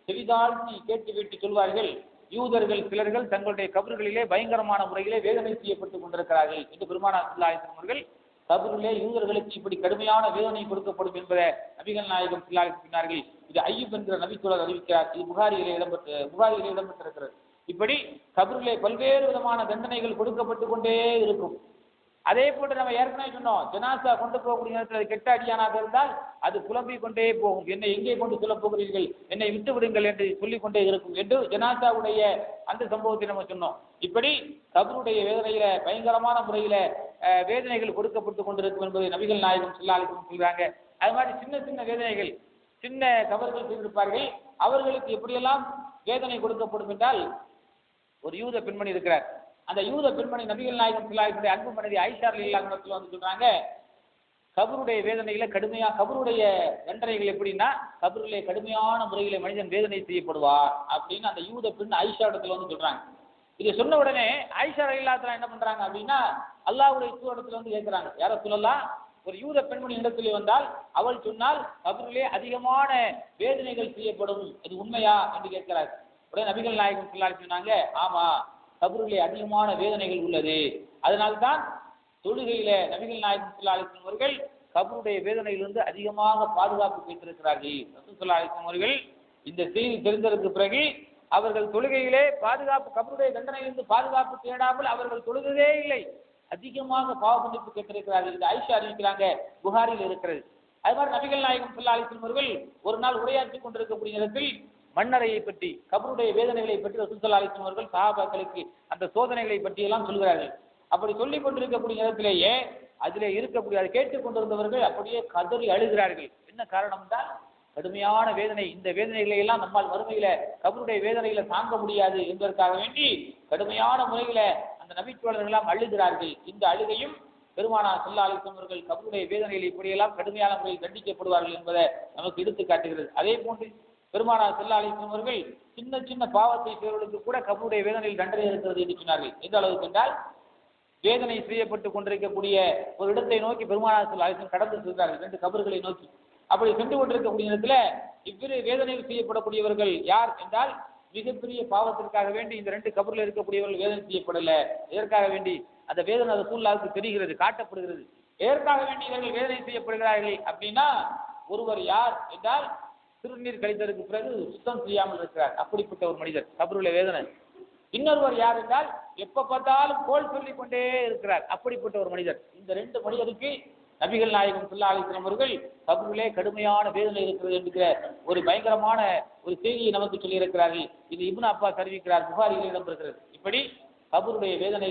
செவிதாழ்த்தி கேட்டுவிட்டு சொல்வார்கள், யூதர்கள் சிலர்கள் தங்களுடைய கபர்களிலே பயங்கரமான முறையிலே வேதனை செய்யப்பட்டுக் கொண்டிருக்கிறார்கள் என்று பெருமானார் ஸல்லல்லாஹு அலைஹி வஸல்லம் அவர்கள் கபரிலே யூதர்களுக்கு இப்படி கடுமையான வேதனை கொடுக்கப்படும் என்பதை நபிகள் நாயகம் ஸல்லல்லாஹு அலைஹி வஸல்லம் சொன்னார்கள். இது ஐயூப் என்கிற நபித்தோழர் அறிவிக்கிறார். இது புகாரியிலே இடம்பெற்றிருக்கிறது. இப்படி கபரிலே பல்வேறு விதமான தண்டனைகள் கொடுக்கப்பட்டு கொண்டே இருக்கும். அதே போன்று நம்ம ஏற்கனவே சொன்னோம், ஜனாசா கொண்டு போகக்கூடிய நேரத்தில் கெட்ட அடியானாக இருந்தால் அது புலம்பிக் கொண்டே போகும். என்னை எங்கே கொண்டு சொல்ல போகிறீர்கள், என்னை விட்டு விடுங்கள் என்று சொல்லிக் கொண்டே இருக்கும் என்று ஜனாசாவுடைய அந்த சம்பவத்தை நம்ம சொன்னோம். இப்படி கபருடைய வேதனையில பயங்கரமான முறையில வேதனைகள் கொடுக்கப்பட்டு கொண்டிருக்கும் என்பதை நபிகள் நாயகம் ஸல்லல்லாஹு அலைஹி வஸல்லம் சொல்றாங்க. அது மாதிரி சின்ன சின்ன வேதனைகள், சின்ன தவறுகள் செய்திருப்பார்கள், அவர்களுக்கு எப்படியெல்லாம் வேதனை கொடுக்கப்படும் என்றால், ஒரு யூத பெண்மணி இருக்கிறார். அந்த யூத பெண்மணி நபிகள் நாயகம் ஸல்லல்லாஹு அலைஹி வஸல்லம் அன்பு மனைவி ஆயிஷா ரலியல்லாஹு அன்ஹா வந்து சொல்றாங்க, கபருடைய வேதனையில கபருடைய தண்டனைகள் எப்படின்னா, கபரிலே கடுமையான முறையில மனிதன் வேதனை செய்யப்படுவார் அப்படின்னு அந்த யூத பெண் ஆயிஷா இடத்துல வந்து சொல்றாங்க. இதை சொன்ன உடனே ஆயிஷா ரலியல்லாஹு அன்ஹா என்ன பண்றாங்க அப்படின்னா, அல்லாஹ்வுடைய தூதரிடத்துல வந்து கேட்கிறாங்க, யார சொல்லலாம், ஒரு யூத பெண்மணி இடத்துல வந்தால் அவள் சொன்னால் கபரிலே அதிகமான வேதனைகள் செய்யப்படும், இது உண்மையா என்று கேட்கிறார். உடனே நபிகள் நாயகம் ஸல்லல்லாஹு அலைஹி வஸல்லம் சொன்னாங்க, ஆமா, கபரிலே அதிகமான வேதனைகள் உள்ளது. அதனால்தான் தொழுகையில நபிகள் நாயகம் ஸல்லல்லாஹு அலைஹி வஸல்லம் அவர்கள் கபருடைய வேதனையிலிருந்து அதிகமாக பாதுகாப்பு பெற்றிருக்கிறார்கள். ரசூல் ஸல்லல்லாஹு அலைஹி வஸல்லம் அவர்கள் இந்த செய்தி தெரிந்ததற்கு பிறகு அவர்கள் தொழுகையிலே பாதுகாப்பு, கபருடைய தண்டனையிலிருந்து பாதுகாப்பு தேடாமல் அவர்கள் தொழுகவே இல்லை, அதிகமாக பாவ மன்னிப்பு கேட்டிருக்கிறார்கள். இது ஆயிஷா அறிவிக்கிறாங்க, புகாரில் இருக்கிறது. அது மாதிரி நபிகள் நாயகம் ஸல்லல்லாஹு அலைஹி வஸல்லம் அவர்கள் ஒரு நாள் உரையாற்றி கொண்டிருக்கக்கூடிய நேரத்தில் மண்ணறையை பற்றி, கபருடைய வேதனைகளை பற்றி ரசூல் ஸல்லல்லாஹு அலைஹி வஸல்லம் அவர்கள் சஹாபாக்களுக்கு அந்த சோதனைகளை பற்றி எல்லாம் சொல்கிறார்கள். அப்படி சொல்லிக் கொண்டிருக்கக்கூடிய நேரத்திலேயே அதிலே இருக்கக்கூடிய, அதை கேட்டுக் கொண்டிருந்தவர்கள் அப்படியே கதறி அழுகிறார்கள். என்ன காரணம் தான், கடுமையான வேதனை, இந்த வேதனைகளை எல்லாம் நம்மால் வறுமையில கபருடைய வேதனையில தாங்க முடியாது என்பதற்காக வேண்டி கடுமையான முறையில அந்த நபித்தோழர்கள் எல்லாம் அழுகிறார்கள். இந்த அழுகையும் பெருமானார் ஸல்லல்லாஹு அலைஹி வஸல்லம் அவர்கள் கபருடைய வேதனையில் இப்படியெல்லாம் கடுமையான முறையில் தண்டிக்கப்படுவார்கள் என்பதை நமக்கு எடுத்து காட்டுகிறது. அதே போன்று பெருமானார் ஸல்லல்லாஹு அலைஹி வஸல்லம் அவர்கள் சின்ன சின்ன பாவத்தை செய்வதற்கு கூட கபருடைய வேதனையில் தண்டனை இருக்கிறது என்று சொன்னார்கள். எந்த அளவுக்கு என்றால், வேதனை செய்யப்பட்டு கொண்டிருக்கக்கூடிய ஒரு இடத்தை நோக்கி பெருமானார் ஸல்லல்லாஹு அலைஹி வஸல்லம் கடந்து சென்றார்கள், 2 கபர்களை நோக்கி. அப்படி சென்று கொண்டிருக்கக்கூடிய நேரத்தில் இவ்விரு வேதனையில் செய்யப்படக்கூடியவர்கள் யார் என்றால், மிகப்பெரிய பாவத்திற்காக வேண்டி இந்த 2 கபரில் இருக்கக்கூடியவர்கள் வேதனை செய்யப்படல. எதற்காக வேண்டி அந்த வேதனை ரசூலுல்லாஹ்வுக்கு தெரிகிறது, காட்டப்படுகிறது. எதற்காக வேண்டி இவர்கள் வேதனை செய்யப்படுகிறார்கள் அப்படின்னா, ஒருவர் யார் என்றால், சிறுநீர் கழித்ததற்கு பிறகு சுத்தம் செய்யாமல் இருக்கிறார், அப்படிப்பட்ட ஒரு மனிதர், கபருடைய வேதனை. இன்னொருவர் யார் என்றால், எப்ப பார்த்தாலும் கோல் சொல்லிக் கொண்டே இருக்கிறார், அப்படிப்பட்ட ஒரு மனிதர். இந்த 2 மனிதருக்கு நபிகள் நாயகம் ஸல்லல்லாஹு அலைஹி வஸல்லம் அவர்கள் கபரிலே கடுமையான வேதனை இருக்கிறது என்கிற ஒரு பயங்கரமான ஒரு செய்தியை நமக்கு சொல்லி இருக்கிறார்கள். இது இப்னு அப்பாஸ் அறிவிக்கிறார், புகாரியில் இடம்பெறுகிறது. இப்படி கபருடைய வேதனை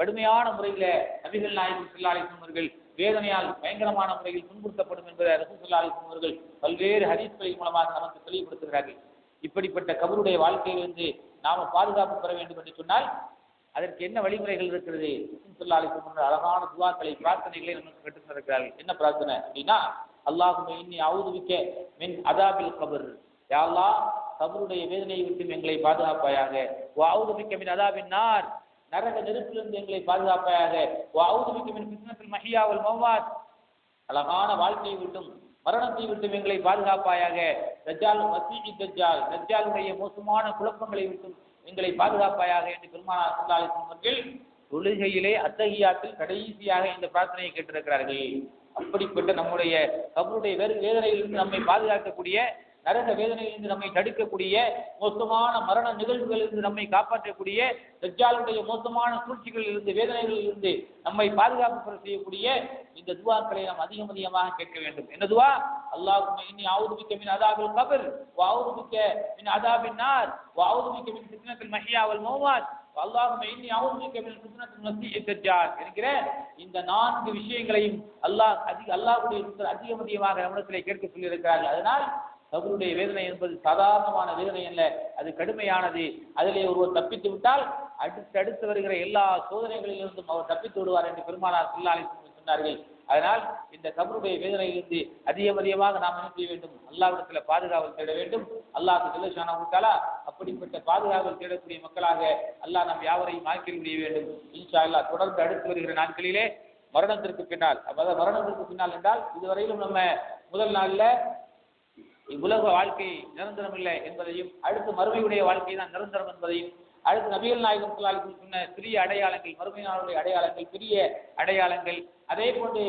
கடுமையான முறையில நபிகள் நாயகம் ஸல்லல்லாஹு அலைஹி வஸல்லம் அவர்கள் வேதனையால் பயங்கரமான முறையில் துன்புறுத்தப்படும் என்பதை ரசூல் ஸல்லல்லாஹு அலைஹி வஸல்லம் அவர்கள் பல்வேறு ஹதீஸ்களின் மூலமாக நமக்கு தெளிவுபடுத்துகிறார்கள். இப்படிப்பட்ட கபருடைய வாழ்க்கையிலிருந்து நாம பாதுகாப்பு பெற வேண்டும் என்று சொன்னால் அதற்கு என்ன வழிமுறைகள் இருக்கிறது? ரசூல் ஸல்லல்லாஹு அலைஹி வஸல்லம் அழகான துஆக்களை, பிரார்த்தனைகளை நமக்கு கற்றுத் தருகிறார்கள். என்ன பிரார்த்தனை அப்படின்னா, அல்லாஹும்ம இன்னி அஊது பிக்க மின் அஸாபில் கபர், யா அல்லாஹ் கபருடைய வேதனையை விட்டு எங்களை பாதுகாப்பாயாக. வ அஊது பிக்க மின் அஸாபின் நார், நரக நெருப்பிலிருந்து எங்களை பாதுகாப்பாயாக. வ அஊது பிக்க மின் ஃபித்னத்தில் மஹ்யா வல் மவ்வாத், அழகான வாழ்க்கையை விட்டும் மரணத்தை விட்டும் எங்களை பாதுகாப்பாயாக. தஜ்ஜால் மஸீஹ் தஜ்ஜால், தஜ்ஜாலுடைய மோசமான குழப்பங்களை விட்டும் எங்களை பாதுகாப்பாயாக என்று பெருமானார் ஸல்லல்லாஹு அலைஹி வஸல்லம் அவர்கள் தொழுகையிலே அத்தஹியாத்தில் கடைசியாக இந்த பிரார்த்தனையை கேட்டிருக்கிறார்கள். அப்படிப்பட்ட நம்முடைய கபருடைய வேதனையிலிருந்து நம்மை பாதுகாக்கக்கூடிய, நரக வேதனையிலிருந்து நம்மை தடுக்கக்கூடிய, மோசமான மரண நிகழ்வுகளிலிருந்து நம்மை காப்பாற்றக்கூடிய, தஜ்ஜாலுடைய மோசமான சூழ்ச்சிகளிலிருந்து, வேதனைகளிலிருந்து நம்மை பாதுகாப்பு பெற செய்யக்கூடிய இந்த துஆக்களை நாம் அதிகமாக கேட்க வேண்டும். என்ன துஆ? அல்லாஹும்ம இன்னி அஊது பிக்க மின் அஸாபில் கபர், வ அஊது பிக்க மின் அஸாபின் நார், வ அஊது பிக்க மின் ஃபித்னத்தில் மஹ்யா வல் மவ்வாத், அல்லாஹும்ம இன்னி அஊது பிக்க மின் ஃபித்னத்தில் மஸீஹ் தஜ்ஜால் என்கிற இந்த 4 விஷயங்களையும் அல்லாஹ்வுடைய அதிகமாக நம்மிடத்திலே கேட்க சொல்லி இருக்கிறார்கள். அதனால் கபருடைய வேதனை என்பது சாதாரணமான வேதனை அல்ல, அது கடுமையானது. அதிலே ஒருவர் தப்பித்து விட்டால் அடுத்து வருகிற எல்லா சோதனைகளிலிருந்தும் அவர் தப்பித்து விடுவார் என்று பெருமானார் ஸல்லல்லாஹு அலைஹி வஸல்லம் சொன்னார்கள். அதனால் இந்த கபருடைய வேதனையிலிருந்து அதிகமாக நாம் என்ன செய்ய வேண்டும்? அல்லாஹ்விடத்தில் பாதுகாவல் தேட வேண்டும். அல்லாஹ் ஜல்ல ஷானஹு வ தஆலா அப்படிப்பட்ட பாதுகாவல் தேடக்கூடிய மக்களாக அல்லாஹ் நம் யாவரையும் ஆக்கி விட வேண்டும் இன்ஷா அல்லாஹ். தொடர்ந்து அடுத்து வருகிற நாட்களிலே மரணத்திற்கு பின்னால், அதாவது மரணத்திற்கு பின்னால் என்றால், இதுவரையிலும் நம்ம முதல் நாளில் உலக வாழ்க்கை நிரந்தரம் இல்லை என்பதையும், அடுத்து மறுமையுடைய வாழ்க்கை தான் நிரந்தரம் என்பதையும், அடுத்து நபிகள் நாயகம் ஸல்லல்லாஹு அலைஹி வஸல்லம் சொன்ன சிறிய அடையாளங்கள், மறுமை நாளுடைய அடையாளங்கள், பெரிய அடையாளங்கள், அதே போன்று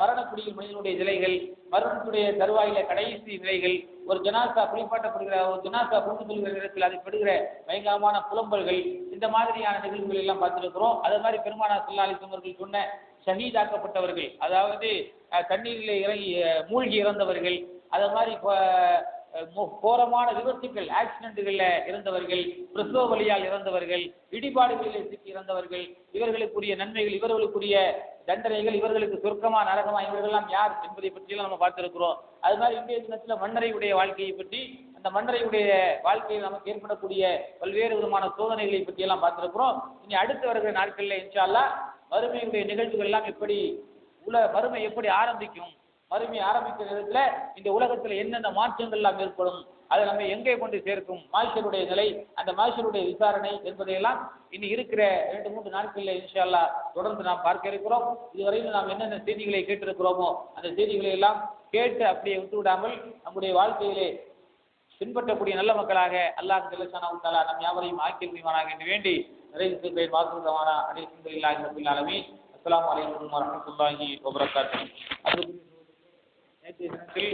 மரணக்குடியில் மனிதனுடைய நிலைகள், மரணத்துடைய தருவாயில கடைசி நிலைகள், ஒரு ஜனாசா குளிப்பாட்டப்படுகிற, ஒரு ஜனாசா கொண்டு செல்கிற நேரத்தில் அதை படுகிற பயங்கரமான புலம்பல்கள், இந்த மாதிரியான நிகழ்வுகள் எல்லாம் பார்த்திருக்கிறோம். அதே மாதிரி பெருமானார் ஸல்லல்லாஹு அலைஹி வஸல்லம் அவர்கள் சொன்ன ஷஹீதாக்கப்பட்டவர்கள், அதாவது தண்ணீரில் இறங்கி மூழ்கி இறந்தவர்கள், அதே மாதிரி கோரமான விபத்துக்கள், ஆக்சிடென்ட்டுகளில் இறந்தவர்கள், பிரசவ வலியால் இறந்தவர்கள், இடிபாடுகளில் சிக்கி இறந்தவர்கள், இவர்களுக்குரிய நன்மைகள், இவர்களுக்குரிய தண்டனைகள், இவர்களுக்கு சொர்க்கமா நரகமா, இவர்களெல்லாம் யார் என்பதை பற்றியெல்லாம் நம்ம பார்த்திருக்கிறோம். அது மாதிரி இன்றைய தினத்தில் மன்னரையுடைய வாழ்க்கையை பற்றி, அந்த மன்னரையுடைய வாழ்க்கையில் நமக்கு ஏற்படக்கூடிய பல்வேறு விதமான சோதனைகளை பற்றியெல்லாம் பார்த்திருக்கிறோம். இனி அடுத்து வருகிற நாட்களில் இன்ஷா அல்லாஹ் மறுமையுடைய நிகழ்வுகள் எல்லாம் எப்படி, மறுமை எப்படி ஆரம்பிக்கும், மறுமை ஆரம்பிக்கிற நேரத்தில் இந்த உலகத்தில் என்னென்ன மாற்றங்கள் எல்லாம் ஏற்படும், அதை நம்ம எங்கே கொண்டு சேர்க்கும், மாஷருடைய நிலை, அந்த மாஷருடைய விசாரணை என்பதையெல்லாம் இனி இருக்கிற 2-3 நாட்களில் இன்ஷா அல்லாஹ் தொடர்ந்து நாம் பார்க்க இருக்கிறோம். இதுவரையில் நாம் என்னென்ன செய்திகளை கேட்டிருக்கிறோமோ அந்த செய்திகளை எல்லாம் கேட்டு அப்படியே விட்டுவிடாமல் நம்முடைய வாழ்க்கையிலே பின்பற்றக்கூடிய நல்ல மக்களாக அல்லாஹ் ஜல்லஷானஹு தஆலா நம் யாவரையும் ஆக்கி வைப்பானாக என்று வேண்டி நிறைவு செய்கிறேன். வாக்குறுதவானா அல்ஹம்துலில்லாஹி ரப்பில் ஆலமீன். அஸ்ஸலாமு அலைக்கும் வரஹ்மத்துல்லாஹி வபரகாத்துஹு. நேற்றைய தினத்தில்